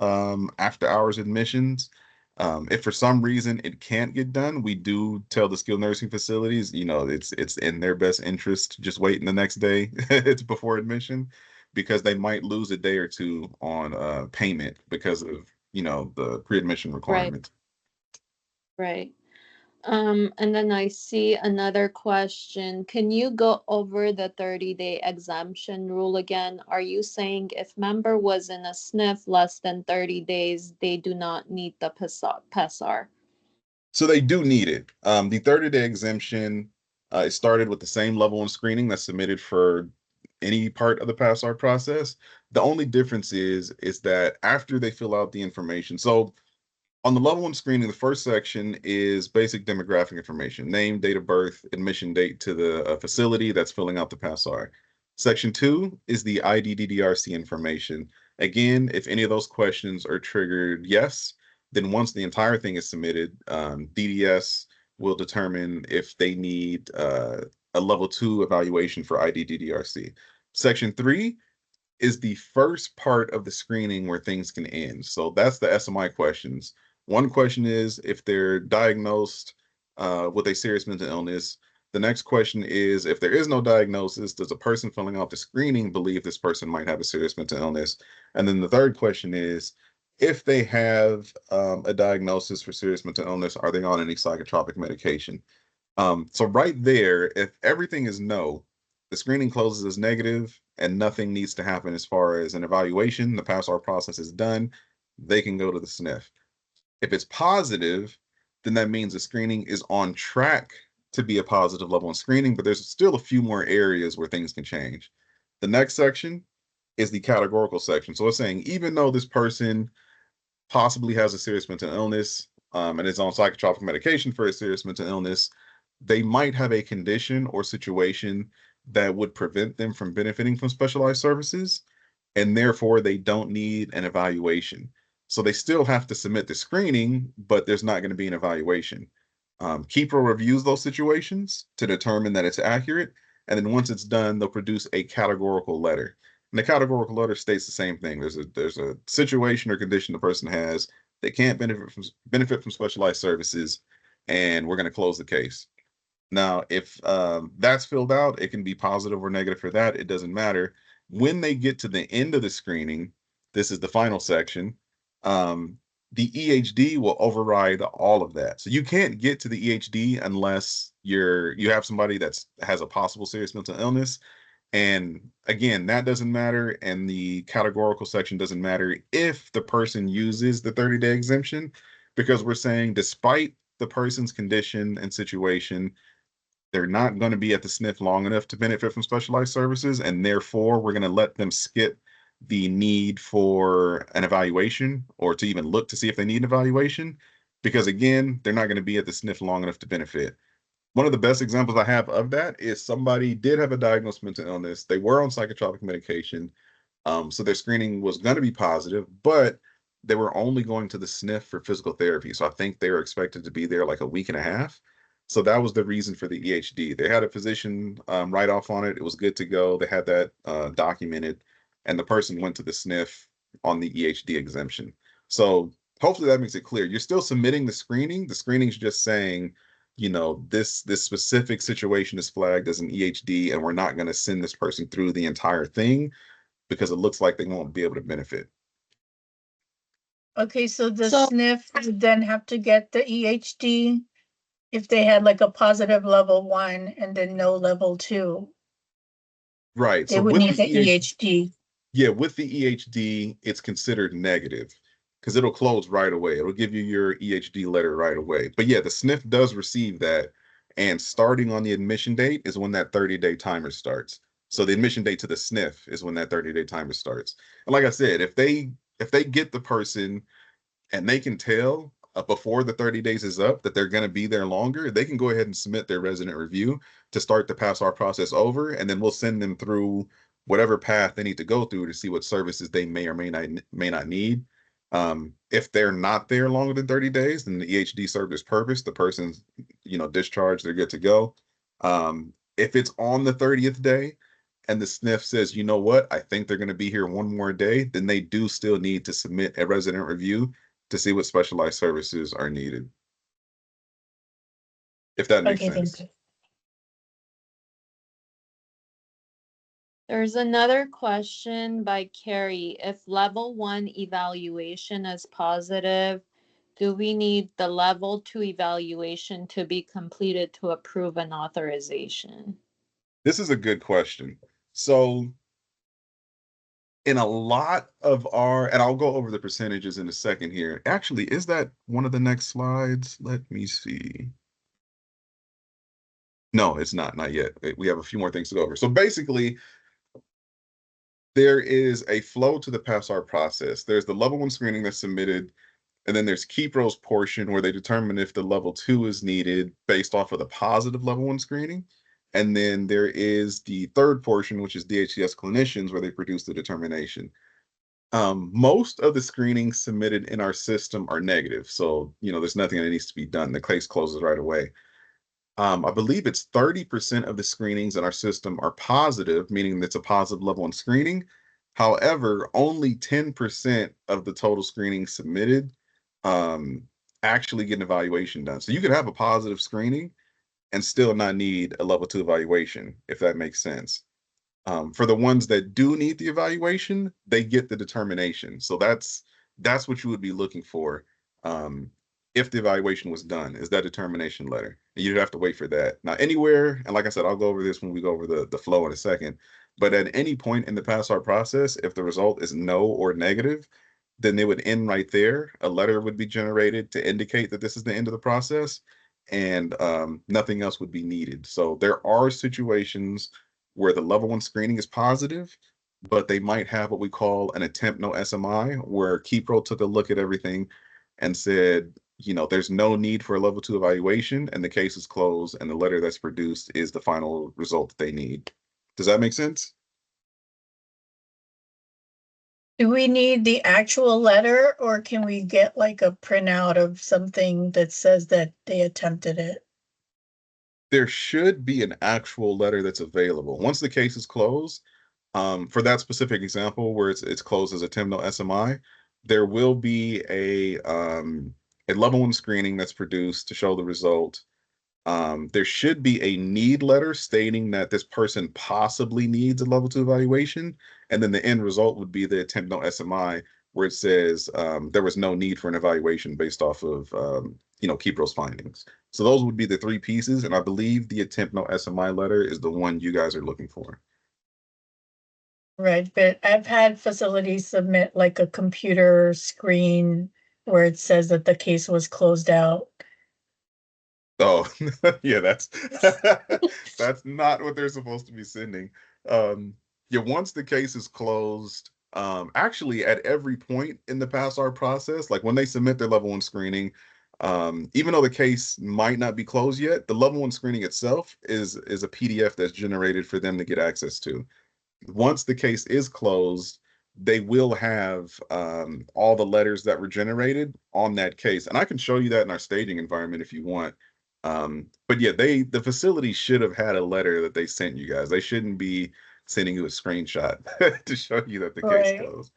after hours admissions. If for some reason it can't get done, we do tell the skilled nursing facilities, it's in their best interest to just wait in the next day it's before admission, because they might lose a day or two on payment because of the pre-admission Right. requirement. Right. And then I see another question. Can you go over the 30-day exemption rule again? Are you saying if member was in a SNF less than 30 days, they do not need the PASR? So they do need it. The 30-day exemption is started with the same level one screening that's submitted for any part of the PASR process. The only difference is that after they fill out the information. So on the level one screening, the first section is basic demographic information: name, date of birth, admission date to the facility that's filling out the PASR. Section two is the IDDDRC information. Again, if any of those questions are triggered yes, then once the entire thing is submitted, DDS will determine if they need a level two evaluation for IDDDRC. Section three is the first part of the screening where things can end. So that's the SMI questions. One question is if they're diagnosed with a serious mental illness. The next question is if there is no diagnosis, does a person filling out the screening believe this person might have a serious mental illness? And then the third question is if they have a diagnosis for serious mental illness, are they on any psychotropic medication? So right there, if everything is no, the screening closes as negative and nothing needs to happen as far as an evaluation. The PASR process is done. They can go to the SNF. If it's positive, then that means the screening is on track to be a positive level in screening, but there's still a few more areas where things can change. The next section is the categorical section. So it's saying even though this person possibly has a serious mental illness and is on psychotropic medication for a serious mental illness, they might have a condition or situation that would prevent them from benefiting from specialized services, and therefore they don't need an evaluation. So they still have to submit the screening, but there's not going to be an evaluation. Keeper reviews those situations to determine that it's accurate, and then once it's done, they'll produce a categorical letter. And the categorical letter states the same thing. There's a situation or condition the person has. They can't benefit from specialized services, and we're going to close the case. Now, if that's filled out, it can be positive or negative for that. It doesn't matter. When they get to the end of the screening, this is the final section. Um, the EHD will override all of that. So you can't get to the EHD unless you have somebody that has a possible serious mental illness. And again, that doesn't matter. And the categorical section doesn't matter if the person uses the 30-day exemption, because we're saying despite the person's condition and situation, they're not going to be at the SNF long enough to benefit from specialized services, and therefore we're going to let them skip the need for an evaluation or to even look to see if they need an evaluation, because again, they're not going to be at the SNF long enough to benefit. One of the best examples I have of that is somebody did have a diagnosed mental illness. They were on psychotropic medication. So their screening was going to be positive, but they were only going to the SNF for physical therapy. So I think they were expected to be there like a week and a half. So that was the reason for the EHD. They had a physician write off on it. It was good to go. They had that documented, and the person went to the SNF on the EHD exemption. So hopefully that makes it clear. You're still submitting the screening. The screening's just saying, this specific situation is flagged as an EHD, and we're not going to send this person through the entire thing because it looks like they won't be able to benefit. Okay, so the So- SNF would then have to get the EHD if they had like a positive level 1 and then no level 2. Right. They So would with need the the EHD. yeah, with the EHD, it's considered negative because it'll close right away. It'll give you your EHD letter right away. But yeah, the SNF does receive that. And starting on the admission date is when that 30-day timer starts. So the admission date to the SNF is when that 30-day timer starts. And like I said, if they get the person and they can tell before the 30 days is up that they're going to be there longer, they can go ahead and submit their resident review to start the PASRR process over, and then we'll send them through whatever path they need to go through to see what services they may or may not need. If they're not there longer than 30 days, then the EHD served its purpose. The person's, discharged, they're good to go. If it's on the 30th day and the SNF says, you know what, I think they're going to be here one more day, then they do still need to submit a resident review to see what specialized services are needed. If that makes Okay, thank sense. you. There's another question by Carrie. If level 1 evaluation is positive, do we need the level 2 evaluation to be completed to approve an authorization? This is a good question. So in a lot of and I'll go over the percentages in a second here. Actually, is that one of the next slides? Let me see. No, it's not yet. We have a few more things to go over. So basically, there is a flow to the PASRR process. There's the level 1 screening that's submitted, and then there's KEPRO's portion where they determine if the level 2 is needed based off of the positive level 1 screening. And then there is the third portion, which is DHCS clinicians, where they produce the determination. Most of the screenings submitted in our system are negative. So, there's nothing that needs to be done. The case closes right away. I believe it's 30% of the screenings in our system are positive, meaning it's a positive level 1 screening. However, only 10% of the total screenings submitted actually get an evaluation done. So you could have a positive screening and still not need a level 2 evaluation, if that makes sense. For the ones that do need the evaluation, they get the determination. So that's what you would be looking for. If the evaluation was done, is that determination letter. And you'd have to wait for that. Now, anywhere, and like I said, I'll go over this when we go over the flow in a second, but at any point in the PASRR process, if the result is no or negative, then they would end right there. A letter would be generated to indicate that this is the end of the process, and nothing else would be needed. So there are situations where the level 1 screening is positive, but they might have what we call an attempt no SMI, where KEPRO took a look at everything and said, there's no need for a level 2 evaluation, and the case is closed, and the letter that's produced is the final result that they need. Does that make sense? Do we need the actual letter, or can we get like a printout of something that says that they attempted it? There should be an actual letter that's available. Once the case is closed, for that specific example where it's closed as attempt no SMI, there will be a level 1 screening that's produced to show the result. There should be a need letter stating that this person possibly needs a level 2 evaluation, and then the end result would be the attempt no SMI, where it says there was no need for an evaluation based off of KEPRO's findings. So those would be the 3 pieces, and I believe the attempt no SMI letter is the one you guys are looking for. Right, but I've had facilities submit like a computer screen where it says that the case was closed out. Oh, yeah, that's that's not what they're supposed to be sending. Um, yeah, once the case is closed, actually at every point in the PASR process, like when they submit their level one screening, even though the case might not be closed yet, the level one screening itself is a PDF that's generated for them to get access to. Once the case is closed, they will have all the letters that were generated on that case, and I can show you that in our staging environment if you want. But yeah, the facility should have had a letter that they sent you guys. They shouldn't be sending you a screenshot to show you that the case Right. closed.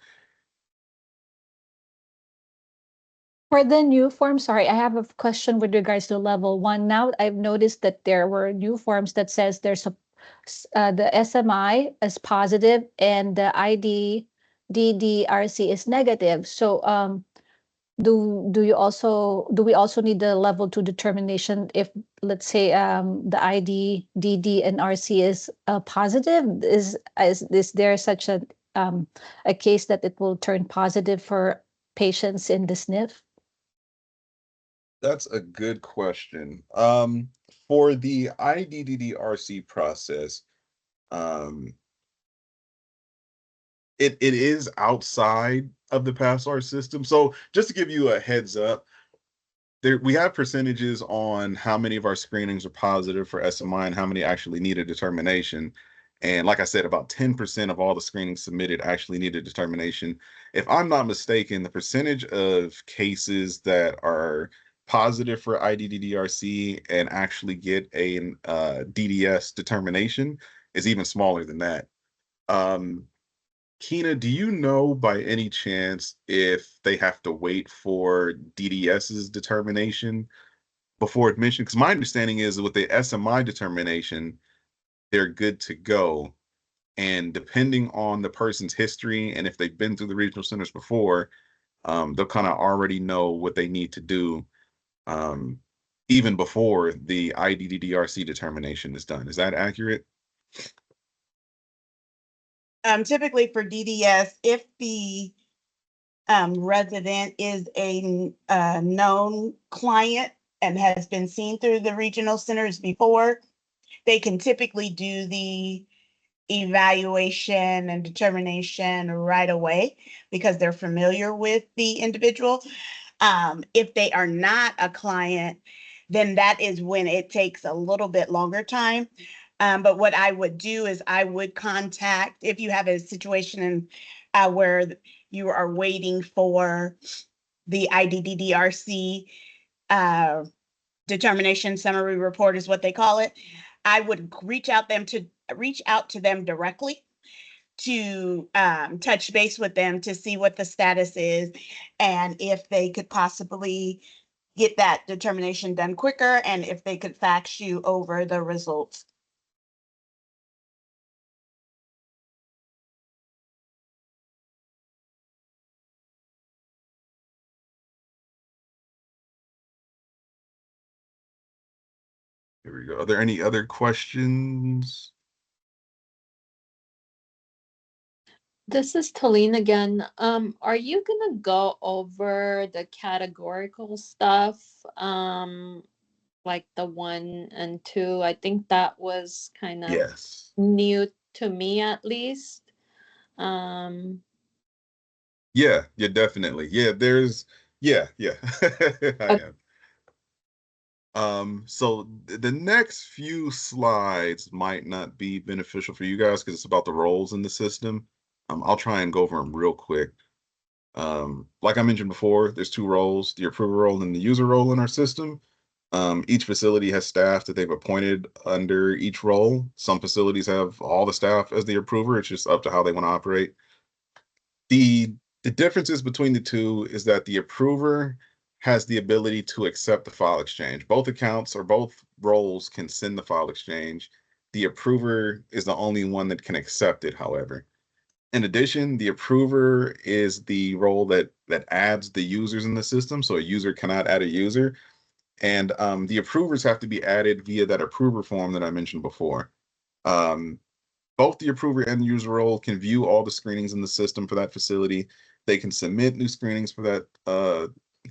For the new form, sorry, I have a question with regards to level one. Now I've noticed that there were new forms that says there's the SMI is positive and the ID DDRC is negative. So do we also need the level two determination if, let's say, the ID DD and RC is positive? Is there such a case that it will turn positive for patients in the SNF? That's a good question. For the IDDDRC process, um, it is outside of the PASSR system. So just to give you a heads up, we have percentages on how many of our screenings are positive for SMI and how many actually need a determination. And like I said, about 10% of all the screenings submitted actually need a determination. If I'm not mistaken, the percentage of cases that are positive for IDDDRC and actually get a DDS determination is even smaller than that. Um, Keena, do you know by any chance if they have to wait for DDS's determination before admission? Because my understanding is with the SMI determination, they're good to go. And depending on the person's history and if they've been through the regional centers before, they'll kind of already know what they need to do um, even before the IDDDRC determination is done. Is that accurate? Typically for DDS, if the resident is a known client and has been seen through the regional centers before, they can typically do the evaluation and determination right away because they're familiar with the individual. If they are not a client, then that is when it takes a little bit longer time. But what I would do is I would contact, if you have a situation where you are waiting for the IDDDRC determination summary report is what they call it. I would reach out to them directly to touch base with them to see what the status is and if they could possibly get that determination done quicker and if they could fax you over the results. Here we go. Are there any other questions? This is Talin again. Are you gonna go over the categorical stuff? Like the one and two. I think that was kind of Yes. new to me at least. Um, Yeah, yeah, definitely. Yeah, yeah. I okay. am. So the next few slides might not be beneficial for you guys because it's about the roles in the system. I'll try and go over them real quick. Like I mentioned before, there's two roles, the approver role and the user role in our system. Each facility has staff that they've appointed under each role. Some facilities have all the staff as the approver. It's just up to how they want to operate. The the differences between the two is that the approver has the ability to accept the file exchange. Both accounts or both roles can send the file exchange. The approver is the only one that can accept it, however. In addition, the approver is the role that adds the users in the system. So a user cannot add a user. And the approvers have to be added via that approver form that I mentioned before. Um, Both the approver and the user role can view all the screenings in the system for that facility. They can submit new screenings for that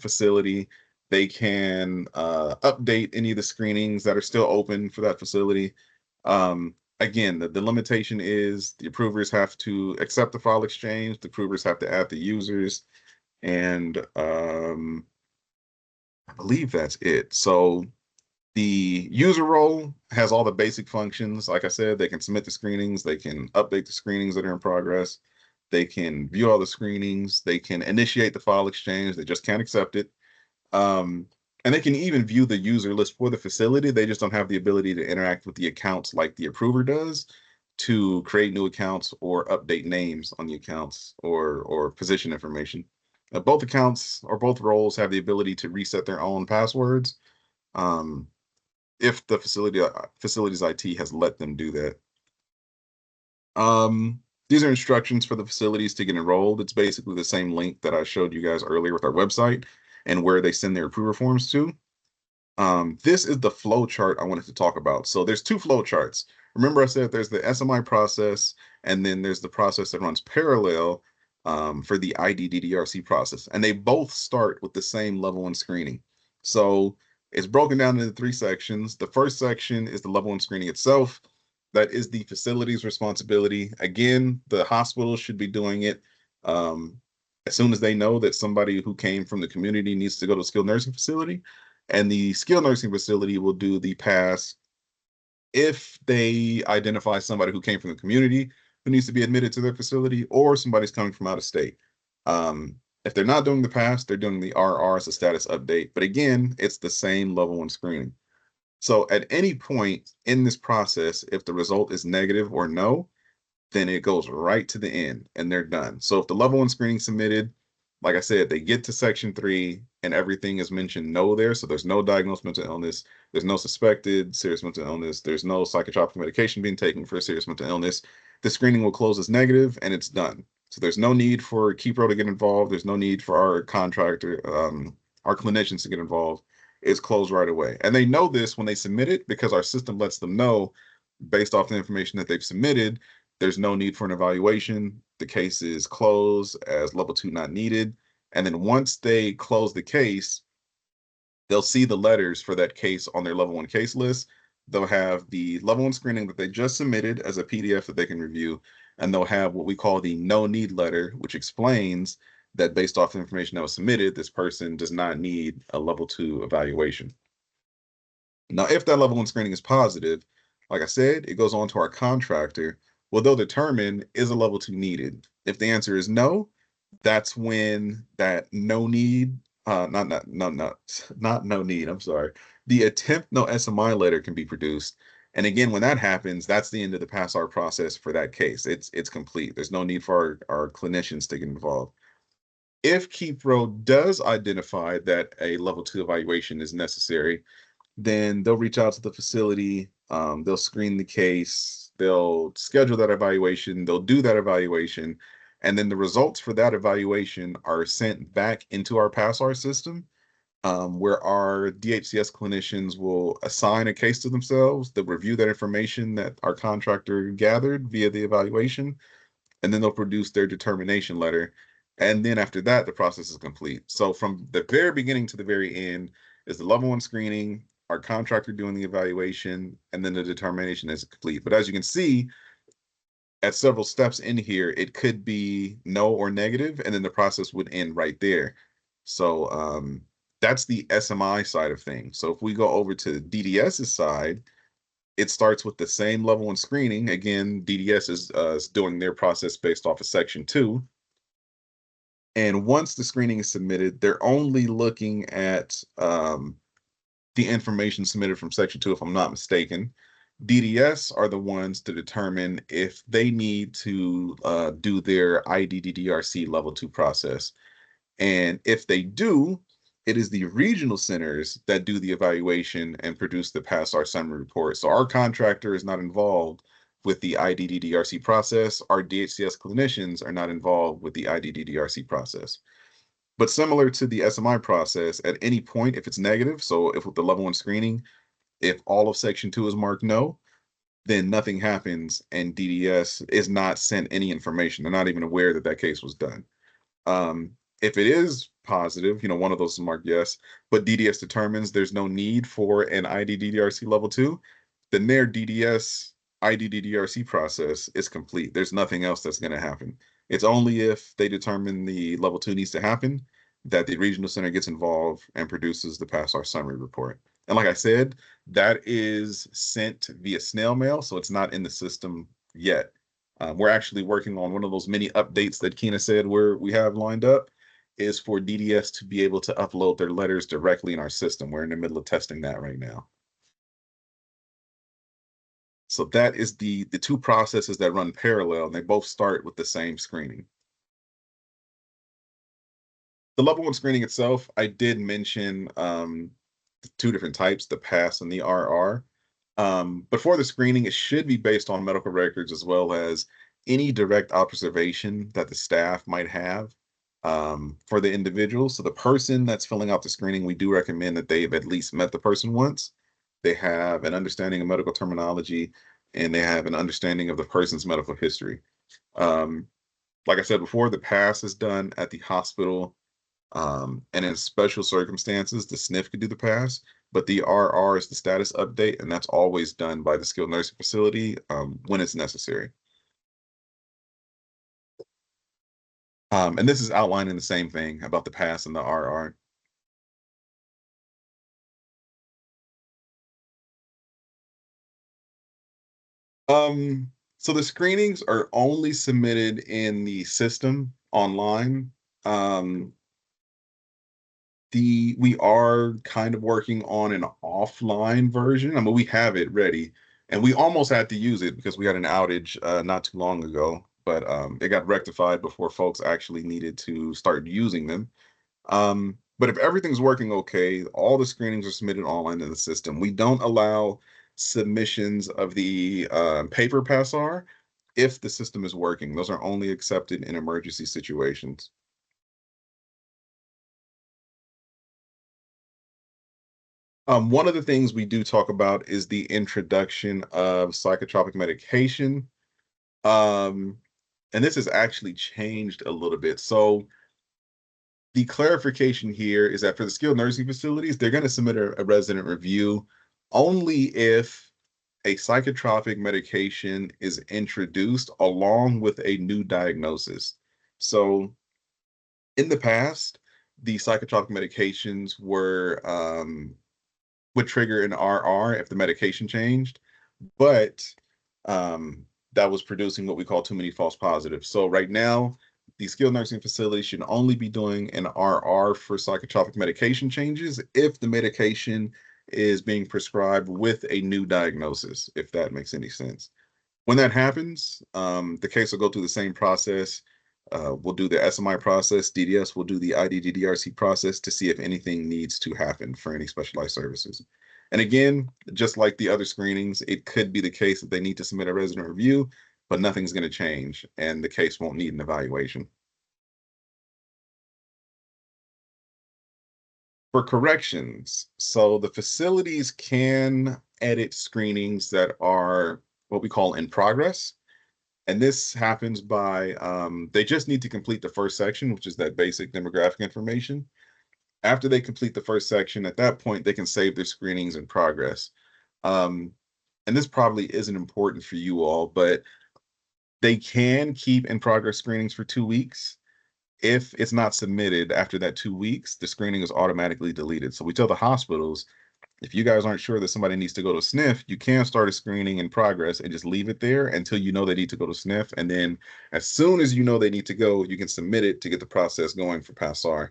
facility. They can update any of the screenings that are still open for that facility. Again, the limitation is the approvers have to accept the file exchange, the approvers have to add the users, and I believe that's it. So the user role has all the basic functions. Like I said, they can submit the screenings, they can update the screenings that are in progress, they can view all the screenings, they can initiate the file exchange, they just can't accept it. And they can even view the user list for the facility. They just don't have the ability to interact with the accounts like the approver does to create new accounts or update names on the accounts or position information. Both accounts or both roles have the ability to reset their own passwords um, if the facility's IT has let them do that. These are instructions for the facilities to get enrolled. It's basically the same link that I showed you guys earlier with our website and where they send their approval forms to. This is the flow chart I wanted to talk about. So there's two flow charts. Remember I said there's the SMI process, and then there's the process that runs parallel for the IDDDRC process. And they both start with the same level 1 screening. So it's broken down into 3 sections. The first section is the level 1 screening itself. That is the facility's responsibility. Again, the hospital should be doing it as soon as they know that somebody who came from the community needs to go to a skilled nursing facility. And the skilled nursing facility will do the pass if they identify somebody who came from the community who needs to be admitted to their facility, or somebody's coming from out of state. If they're not doing the pass, they're doing the RR as a status update. But again, it's the same level 1 screening. So at any point in this process, if the result is negative or no, then it goes right to the end and they're done. So if the level 1 screening submitted, like I said, they get to section 3 and everything is mentioned no there. So there's no diagnosed mental illness. There's no suspected serious mental illness. There's no psychotropic medication being taken for a serious mental illness. The screening will close as negative and it's done. So there's no need for KeyPro to get involved. There's no need for our contractor, our clinicians to get involved. It's closed right away. And they know this when they submit it because our system lets them know based off the information that they've submitted, there's no need for an evaluation. The case is closed as level 2 not needed. And then once they close the case, they'll see the letters for that case on their level 1 case list. They'll have the level 1 screening that they just submitted as a PDF that they can review. And they'll have what we call the no need letter, which explains that based off the information that was submitted, this person does not need a level 2 evaluation. Now, if that level 1 screening is positive, like I said, it goes on to our contractor. Well, they'll determine, is a level 2 needed? If the answer is no, that's when that no need, not no need, I'm sorry. The attempt no SMI letter can be produced. And again, when that happens, that's the end of the PASRR process for that case. It's complete. There's no need for our clinicians to get involved. If KeyPro does identify that a level 2 evaluation is necessary, then they'll reach out to the facility, they'll screen the case, they'll schedule that evaluation, they'll do that evaluation, and then the results for that evaluation are sent back into our PASRR system, where our DHCS clinicians will assign a case to themselves, they'll review that information that our contractor gathered via the evaluation, and then they'll produce their determination letter. And then after that, the process is complete. So from the very beginning to the very end is the level 1 screening, our contractor doing the evaluation, and then the determination is complete. But as you can see, at several steps in here, it could be no or negative, and then the process would end right there. So that's the SMI side of things. So if we go over to DDS's side, it starts with the same level 1 screening. Again, DDS is doing their process based off of section 2. And once the screening is submitted, they're only looking at the information submitted from section 2, if I'm not mistaken. DDS are the ones to determine if they need to do their IDDDRC level 2 process. And if they do, it is the regional centers that do the evaluation and produce the PASRR summary report. So our contractor is not involved with the IDDDRC process. Our DHCS clinicians are not involved with the IDDDRC process. But similar to the SMI process, at any point, if it's negative, so if with the level 1 screening, if all of section 2 is marked no, then nothing happens and DDS is not sent any information. They're not even aware that that case was done. If it is positive, one of those is marked yes, but DDS determines there's no need for an ID-DDRC level 2, then their DDS ID-DDRC process is complete. There's nothing else that's going to happen. It's only if they determine the level 2 needs to happen that the regional center gets involved and produces the PASRR summary report. And like I said, that is sent via snail mail, so it's not in the system yet. We're actually working on one of those many updates that Keena said we have lined up is for DDS to be able to upload their letters directly in our system. We're in the middle of testing that right now. So that is the two processes that run parallel, and they both start with the same screening. The level 1 screening itself, I did mention the two different types, the PASS and the RR. But for the screening, it should be based on medical records as well as any direct observation that the staff might have for the individual. So the person that's filling out the screening, we do recommend that they've at least met the person once. They have an understanding of medical terminology, and they have an understanding of the person's medical history. Like I said before, the PASS is done at the hospital, and in special circumstances, the SNF could do the PASS, but the RR is the status update, and that's always done by the skilled nursing facility when it's necessary. And this is outlining the same thing about the PASS and the RR. So the screenings are only submitted in the system online. We are kind of working on an offline version. I mean, we have it ready, and we almost had to use it because we had an outage not too long ago, but it got rectified before folks actually needed to start using them. But if everything's working okay, all the screenings are submitted online in the system. We don't allow submissions of the paper PASR if the system is working. Those are only accepted in emergency situations. One of the things we do talk about is the introduction of psychotropic medication. And this has actually changed a little bit. So the clarification here is that for the skilled nursing facilities, they're going to submit a resident review only if a psychotropic medication is introduced along with a new diagnosis. So in the past, the psychotropic medications would trigger an RR if the medication changed, but that was producing what we call too many false positives. So right now, the skilled nursing facility should only be doing an RR for psychotropic medication changes if the medication is being prescribed with a new diagnosis, if that makes any sense. When that happens, the case will go through the same process. We'll do the SMI process. DDS will do the ID-DDRC process to see if anything needs to happen for any specialized services. And again, just like the other screenings, it could be the case that they need to submit a resident review, but nothing's going to change and the case won't need an evaluation. For corrections, so the facilities can edit screenings that are what we call in progress. And this happens by, they just need to complete the first section, which is that basic demographic information. After they complete the first section, at that point, they can save their screenings in progress. And this probably isn't important for you all, but they can keep in progress screenings for 2 weeks. If it's not submitted after that 2 weeks, the screening is automatically deleted. So we tell the hospitals, if you guys aren't sure that somebody needs to go to SNF, you can start a screening in progress and just leave it there until you know they need to go to SNF. And then as soon as you know they need to go, you can submit it to get the process going for PASRR.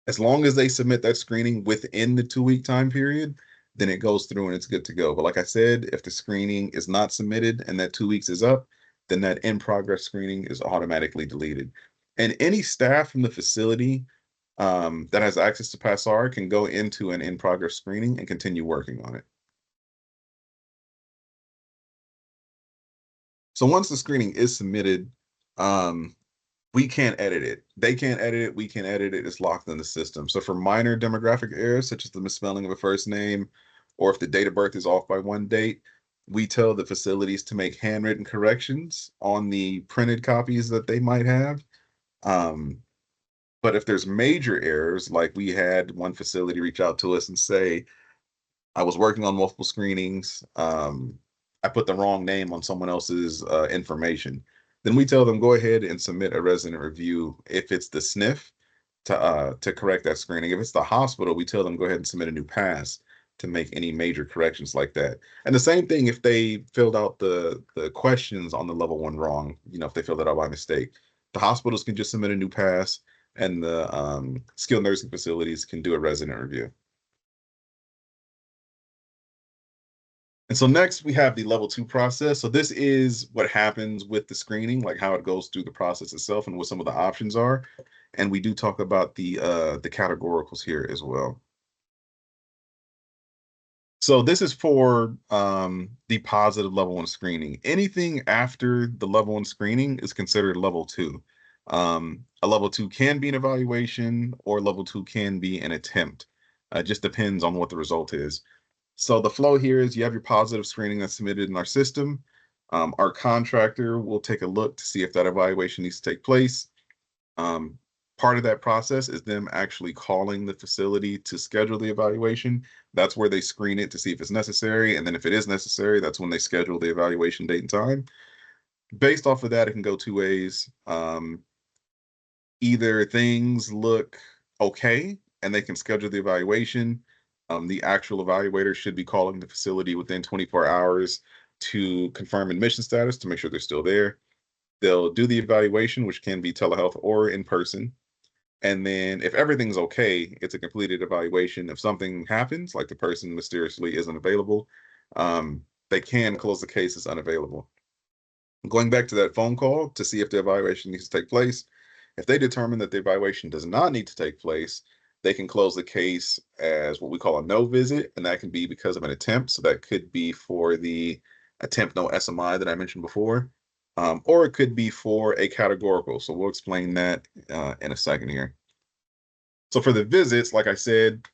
As long as they submit that screening within the 2-week time period, then it goes through and it's good to go. But like I said, if the screening is not submitted and that 2 weeks is up, then that in progress screening is automatically deleted. And any staff from the facility that has access to PASRR can go into an in progress screening and continue working on it. So once the screening is submitted, we can't edit it. They can't edit it. We can't edit it. It's locked in the system. So for minor demographic errors, such as the misspelling of a first name, or if the date of birth is off by one date, we tell the facilities to make handwritten corrections on the printed copies that they might have. But if there's major errors, like we had one facility reach out to us and say, I was working on multiple screenings. I put the wrong name on someone else's information. Then we tell them go ahead and submit a resident review. If it's the SNF, to correct that screening. If it's the hospital, we tell them go ahead and submit a new pass to make any major corrections like that. And the same thing if they filled out the questions on the level 1 wrong. If they filled it out by mistake, the hospitals can just submit a new pass, and the skilled nursing facilities can do a resident review. And so next we have the level 2 process. So this is what happens with the screening, like how it goes through the process itself and what some of the options are. And we do talk about the categoricals here as well. So this is for the positive level 1 screening. Anything after the level 1 screening is considered level 2. A level 2 can be an evaluation, or level 2 can be an attempt. It just depends on what the result is. So the flow here is you have your positive screening that's submitted in our system. Our contractor will take a look to see if that evaluation needs to take place. Part of that process is them actually calling the facility to schedule the evaluation. That's where they screen it to see if it's necessary. And then if it is necessary, that's when they schedule the evaluation date and time. Based off of that, it can go two ways. Either things look okay and they can schedule the evaluation. The actual evaluator should be calling the facility within 24 hours to confirm admission status to make sure they're still there. They'll do the evaluation, which can be telehealth or in person. And then if everything's okay, it's a completed evaluation. If something happens, like the person mysteriously isn't available, they can close the case as unavailable. Going back to that phone call to see if the evaluation needs to take place, if they determine that the evaluation does not need to take place, they can close the case as what we call a no visit, and that can be because of an attempt. So that could be for the attempt no SMI that I mentioned before, or it could be for a categorical. So we'll explain that in a second here. So for the visits, like I said,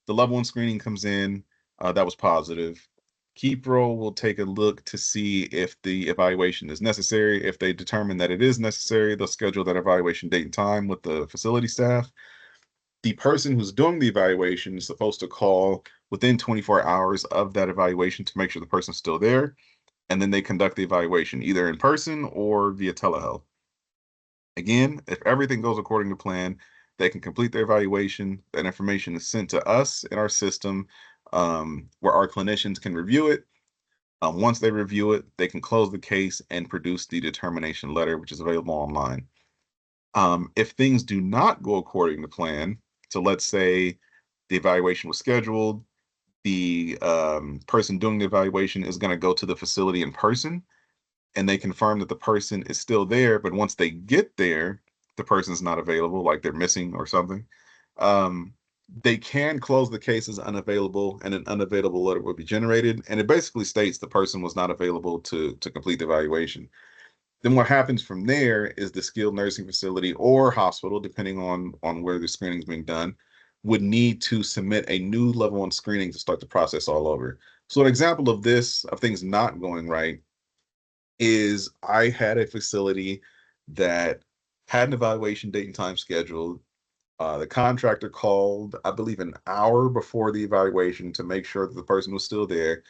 the level 1 screening comes in, that was positive. KeepRoll will take a look to see if the evaluation is necessary. If they determine that it is necessary, they'll schedule that evaluation date and time with the facility staff. The person who's doing the evaluation is supposed to call within 24 hours of that evaluation to make sure the person's still there. And then they conduct the evaluation either in person or via telehealth. Again, if everything goes according to plan, they can complete their evaluation. That information is sent to us in our system, where our clinicians can review it. Once they review it, they can close the case and produce the determination letter, which is available online. If things do not go according to plan, so let's say the evaluation was scheduled, the person doing the evaluation is going to go to the facility in person, and they confirm that the person is still there, but once they get there, the person's not available, like they're missing or something. They can close the case as unavailable, and an unavailable letter will be generated, and it basically states the person was not available to complete the evaluation. Then what happens from there is the skilled nursing facility or hospital, depending on where the screening is being done, would need to submit a new level 1 screening to start the process all over. So an example of this, of things not going right, is I had a facility that had an evaluation date and time scheduled. The contractor called, I believe, an hour before the evaluation to make sure that the person was still there.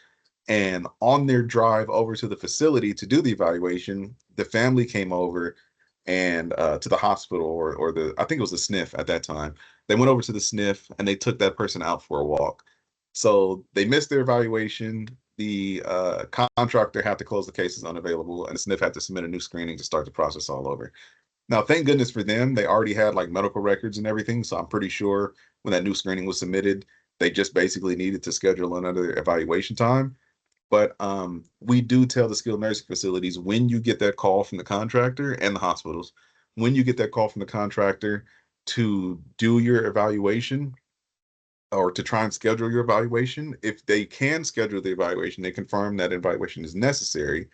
And on their drive over to the facility to do the evaluation, the family came over and to the hospital, or I think it was the SNF at that time. They went over to the SNF and they took that person out for a walk. So they missed their evaluation. The contractor had to close the case as unavailable, and the SNF had to submit a new screening to start the process all over. Now, thank goodness for them, they already had like medical records and everything. So I'm pretty sure when that new screening was submitted, they just basically needed to schedule another evaluation time. But we do tell the skilled nursing facilities, when you get that call from the contractor, and the hospitals, when you get that call from the contractor to do your evaluation or to try and schedule your evaluation, if they can schedule the evaluation, they confirm that evaluation is necessary,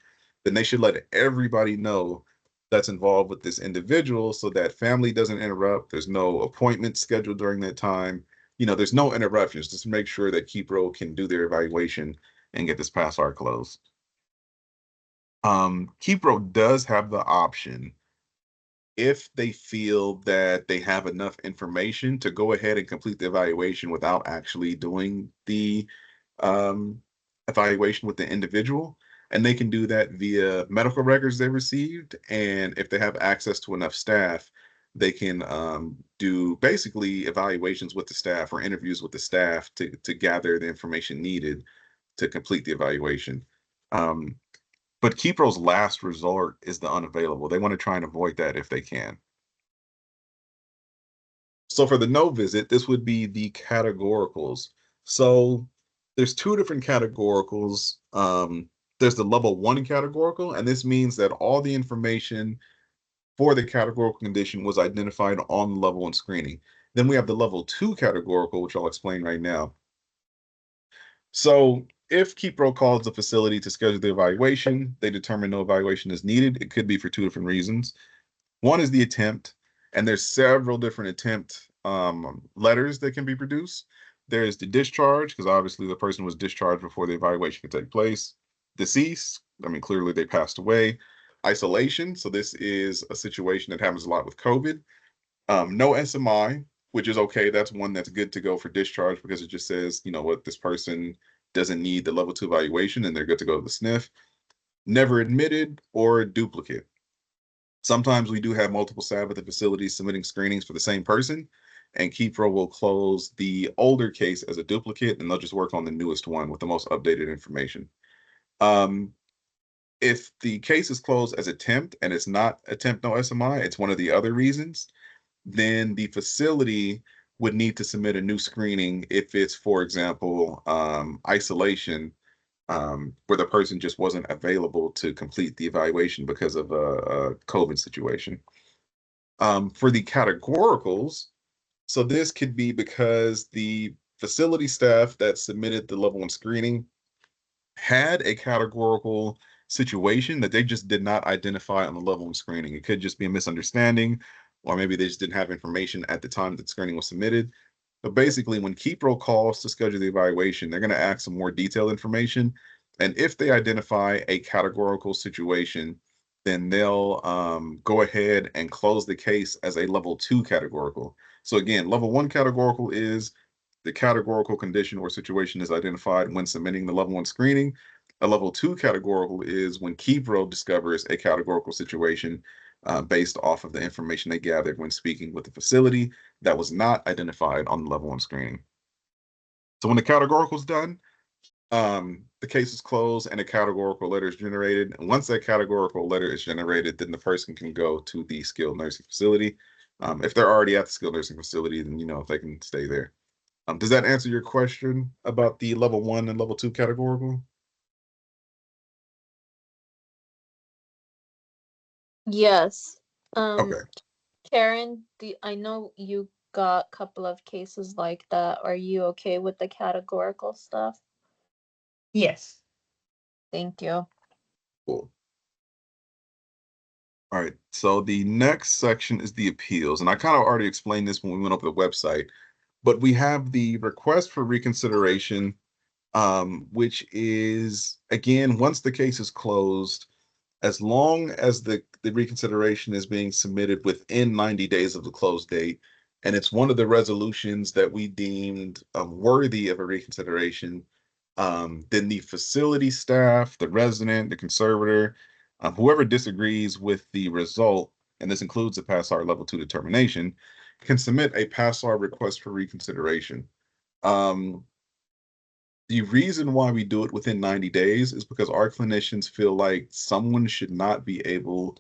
then they should let everybody know that's involved with this individual so that family doesn't interrupt. There's no appointment scheduled during that time. There's no interruptions. Just make sure that KeepRoll can do their evaluation and get this PASRR closed. KeepRoll does have the option if they feel that they have enough information to go ahead and complete the evaluation without actually doing the um, evaluation with the individual. And they can do that via medical records they received. And if they have access to enough staff, they can do basically evaluations with the staff or interviews with the staff to gather the information needed to complete the evaluation. Um, but Kipro's last resort is the unavailable. They want to try and avoid that if they can. So for the no visit, this would be the categoricals. So there's two different categoricals. There's the level 1 categorical, and this means that all the information for the categorical condition was identified on the level 1 screening. Then we have the level 2 categorical, which I'll explain right now. So if Kipro calls the facility to schedule the evaluation, they determine no evaluation is needed. It could be for two different reasons. One is the attempt, and there's several different attempt letters that can be produced. There's the discharge, because obviously the person was discharged before the evaluation could take place. Deceased, I mean, clearly they passed away. Isolation, so this is a situation that happens a lot with COVID. No SMI, which is okay. That's one that's good to go for discharge because it just says, you know what, this person doesn't need the level 2 evaluation and they're good to go to the SNF. Never admitted or duplicate. Sometimes we do have multiple staff at the facility submitting screenings for the same person, and Kipro will close the older case as a duplicate, and they'll just work on the newest one with the most updated information. If the case is closed as attempt and it's not attempt no SMI, it's one of the other reasons, then the facility would need to submit a new screening if it's, for example, isolation, where the person just wasn't available to complete the evaluation because of a COVID situation. For the categoricals, so this could be because the facility staff that submitted the level 1 screening had a categorical situation that they just did not identify on the level 1 screening. It could just be a misunderstanding, or maybe they just didn't have information at the time that the screening was submitted. But basically, when Kipro calls to schedule the evaluation, they're going to ask some more detailed information. And if they identify a categorical situation, then they'll go ahead and close the case as a level 2 categorical. So again, level 1 categorical is the categorical condition or situation is identified when submitting the level 1 screening. A level 2 categorical is when Kipro discovers a categorical situation based off of the information they gathered when speaking with the facility that was not identified on the level 1 screening. So when the categorical is done, the case is closed and a categorical letter is generated. And once that categorical letter is generated, then the person can go to the skilled nursing facility. If they're already at the skilled nursing facility, then you know if they can stay there. Does that answer your question about the level 1 and level 2 categorical? Yes. Okay. Karen, I know you got a couple of cases like that. Are you okay with the categorical stuff? Yes. Thank you. Cool. All right. So the next section is the appeals. And I kind of already explained this when we went over the website, but we have the request for reconsideration, which is, again, once the case is closed, as long as the reconsideration is being submitted within 90 days of the close date, and it's one of the resolutions that we deemed worthy of a reconsideration, then the facility staff, the resident, the conservator, whoever disagrees with the result, and this includes a PASRR level 2 determination, can submit a PASRR request for reconsideration. The reason why we do it within 90 days is because our clinicians feel like someone should not be able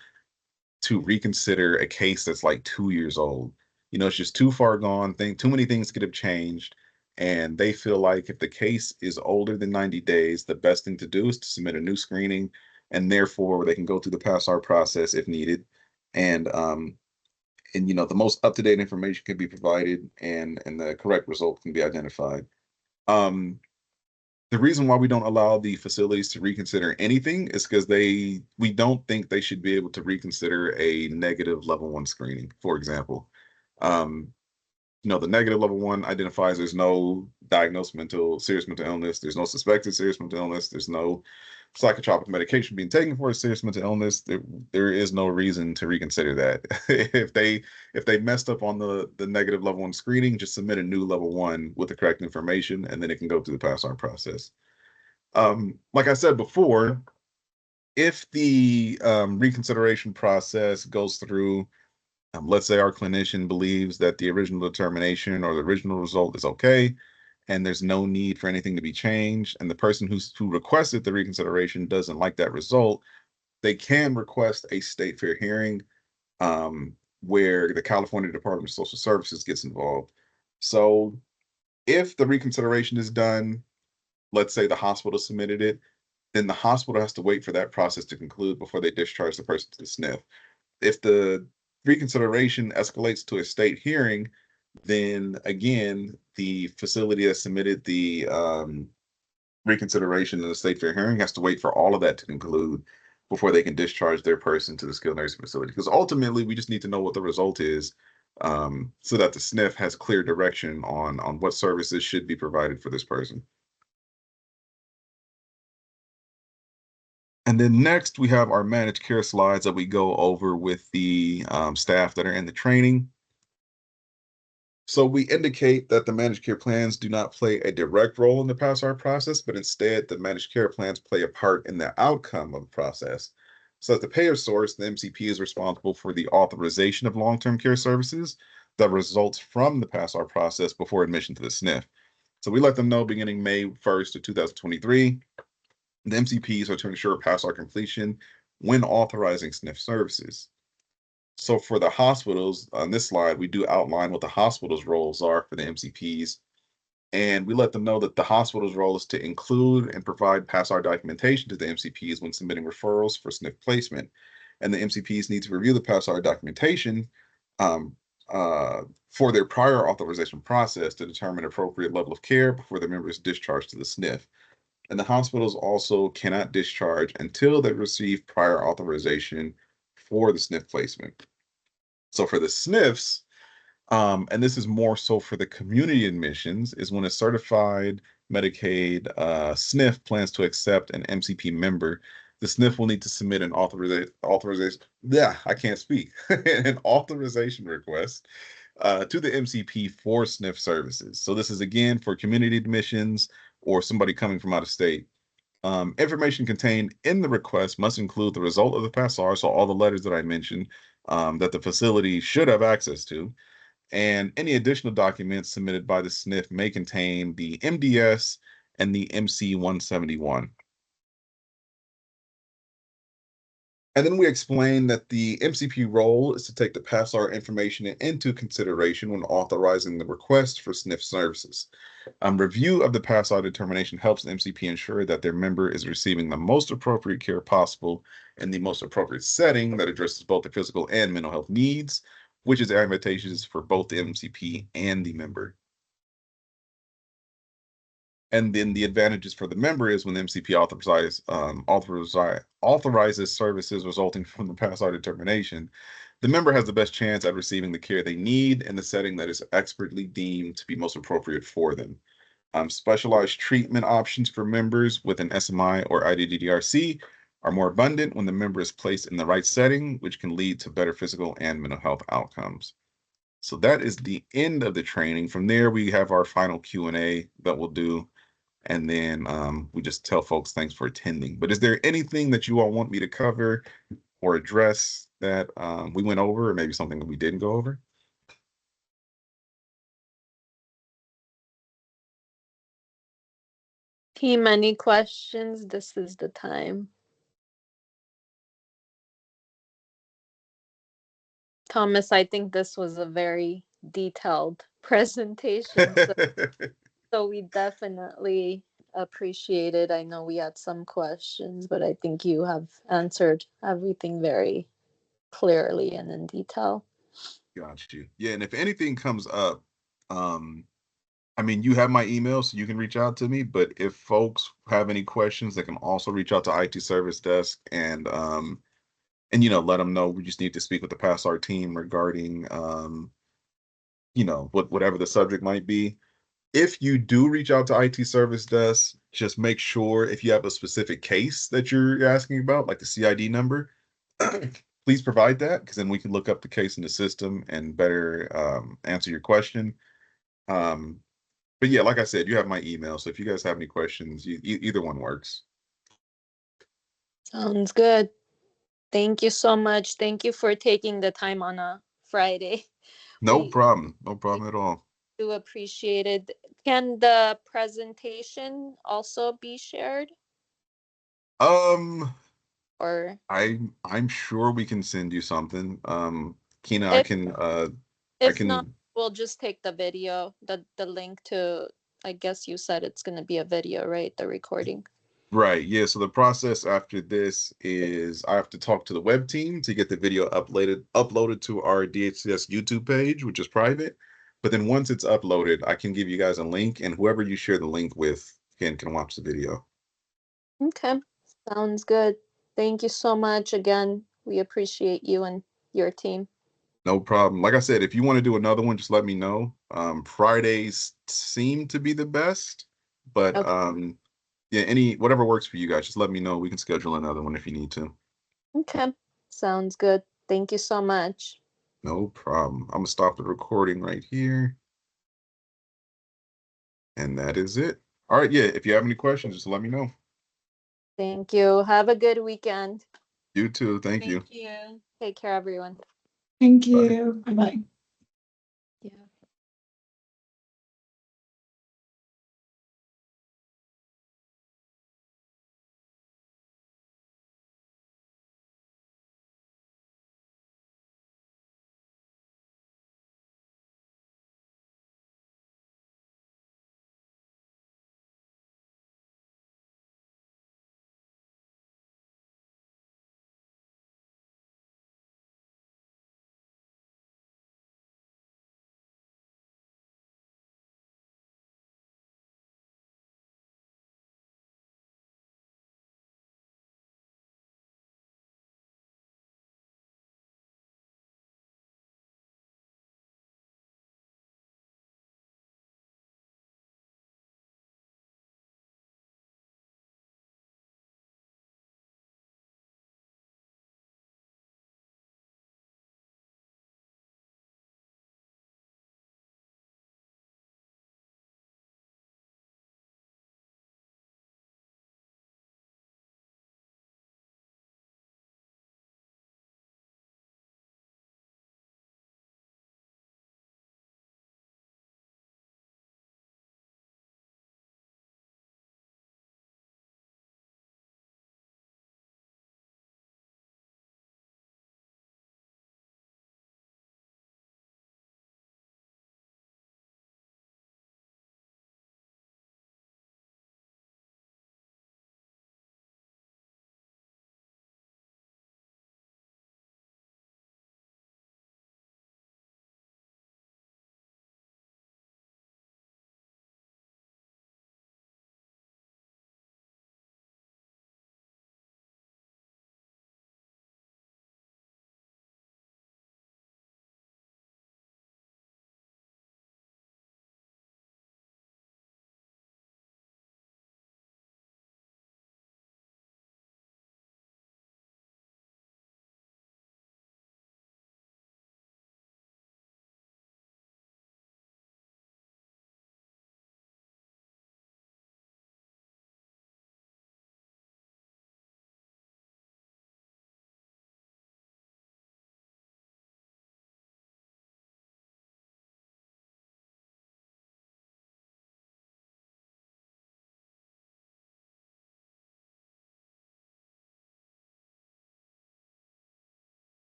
to reconsider a case that's like 2 years old. You know, it's just too far gone. Too many things could have changed. And they feel like if the case is older than 90 days, the best thing to do is to submit a new screening, and therefore they can go through the PASRR process if needed. And you know, the most up-to-date information can be provided and the correct result can be identified. The reason why we don't allow the facilities to reconsider anything is because we don't think they should be able to reconsider a negative level 1 screening, for example. You know, the negative level 1 identifies there's no diagnosed serious mental illness, there's no suspected serious mental illness, there's no psychotropic medication being taken for a serious mental illness, there is no reason to reconsider that. if they messed up on the negative level 1 screening, just submit a new level 1 with the correct information, and then it can go through the PASRR process. Like I said before, if the reconsideration process goes through, let's say our clinician believes that the original determination or the original result is okay, and there's no need for anything to be changed, and the person who requested the reconsideration doesn't like that result, they can request a state fair hearing, where the California Department of Social Services gets involved. So if the reconsideration is done, let's say the hospital submitted it, then the hospital has to wait for that process to conclude before they discharge the person to the SNF. If the reconsideration escalates to a state hearing, then again, the facility that submitted the reconsideration in the state fair hearing has to wait for all of that to conclude before they can discharge their person to the skilled nursing facility. Because ultimately, we just need to know what the result is, so that the SNF has clear direction on what services should be provided for this person. And then next, we have our managed care slides that we go over with the staff that are in the training. So we indicate that the managed care plans do not play a direct role in the PASRR process, but instead the managed care plans play a part in the outcome of the process. So at the payer source, the MCP is responsible for the authorization of long-term care services that results from the PASRR process before admission to the SNF. So we let them know beginning May 1st of 2023, the MCPs are to ensure PASRR completion when authorizing SNF services. So for the hospitals, on this slide, we do outline what the hospital's roles are for the MCPs. And we let them know that the hospital's role is to include and provide PASRR documentation to the MCPs when submitting referrals for SNF placement. And the MCPs need to review the PASRR documentation for their prior authorization process to determine appropriate level of care before the member is discharged to the SNF. And the hospitals also cannot discharge until they receive prior authorization for the SNF placement. So for the SNFs, and this is more so for the community admissions, is when a certified Medicaid SNF plans to accept an MCP member, the SNF will need to submit an authorization. Yeah, I can't speak. An authorization request to the MCP for SNF services. So this is again for community admissions or somebody coming from out of state. Information contained in the request must include the result of the PASRR, so all the letters that I mentioned that the facility should have access to, and any additional documents submitted by the SNF may contain the MDS and the MC 171. And then we explain that the MCP role is to take the PASRR information into consideration when authorizing the request for SNF services. Review of the PASRR determination helps the MCP ensure that their member is receiving the most appropriate care possible in the most appropriate setting that addresses both the physical and mental health needs, which is advantageous for both the MCP and the member. And then the advantages for the member is when the MCP authorizes services resulting from the PASRR determination, the member has the best chance at receiving the care they need in the setting that is expertly deemed to be most appropriate for them. Specialized treatment options for members with an SMI or IDDRC are more abundant when the member is placed in the right setting, which can lead to better physical and mental health outcomes. So that is the end of the training. From there, we have our final Q&A that we'll do. And then we just tell folks thanks for attending. But is there anything that you all want me to cover or address that we went over, or maybe something that we didn't go over? Team, any questions? This is the time. Thomas, I think this was a very detailed presentation. So we definitely appreciate it. I know we had some questions, but I think you have answered everything very clearly and in detail. Got you. Yeah, and if anything comes up, I mean, you have my email, so you can reach out to me. But if folks have any questions, they can also reach out to IT Service Desk and let them know we just need to speak with the PASRR team regarding whatever the subject might be. If you do reach out to IT Service Desk, just make sure if you have a specific case that you're asking about, like the CID number, please provide that, because then we can look up the case in the system and better answer your question. But yeah, like I said, you have my email, so if you guys have any questions, either one works. Sounds good. Thank you so much. Thank you for taking the time on a Friday. No We problem. No problem at all. do appreciate it. Can the presentation also be shared, Um, or I'm sure we can send you something. Kina, if I if not, can we'll just take the video, the link to, I guess you said it's going to be a video, right? The recording. Right, yeah. So the process after this is I have to talk to the web team to get the video uploaded to our DHCS YouTube page, which is private. But then once it's uploaded, I can give you guys a link, and whoever you share the link with can watch the video. Okay. Sounds good. Thank you so much again. We appreciate you and your team. No problem. Like I said, if you want to do another one, just let me know. Fridays seem to be the best, but Okay. yeah, whatever works for you guys, just let me know. We can schedule another one if you need to. Okay. Sounds good. Thank you so much. No problem. I'm gonna stop the recording right here. And that is it. All right, yeah, if you have any questions, just let me know. Thank you. Have a good weekend. You too. Thank you. you. Take care, everyone. Thank Bye. you. Bye.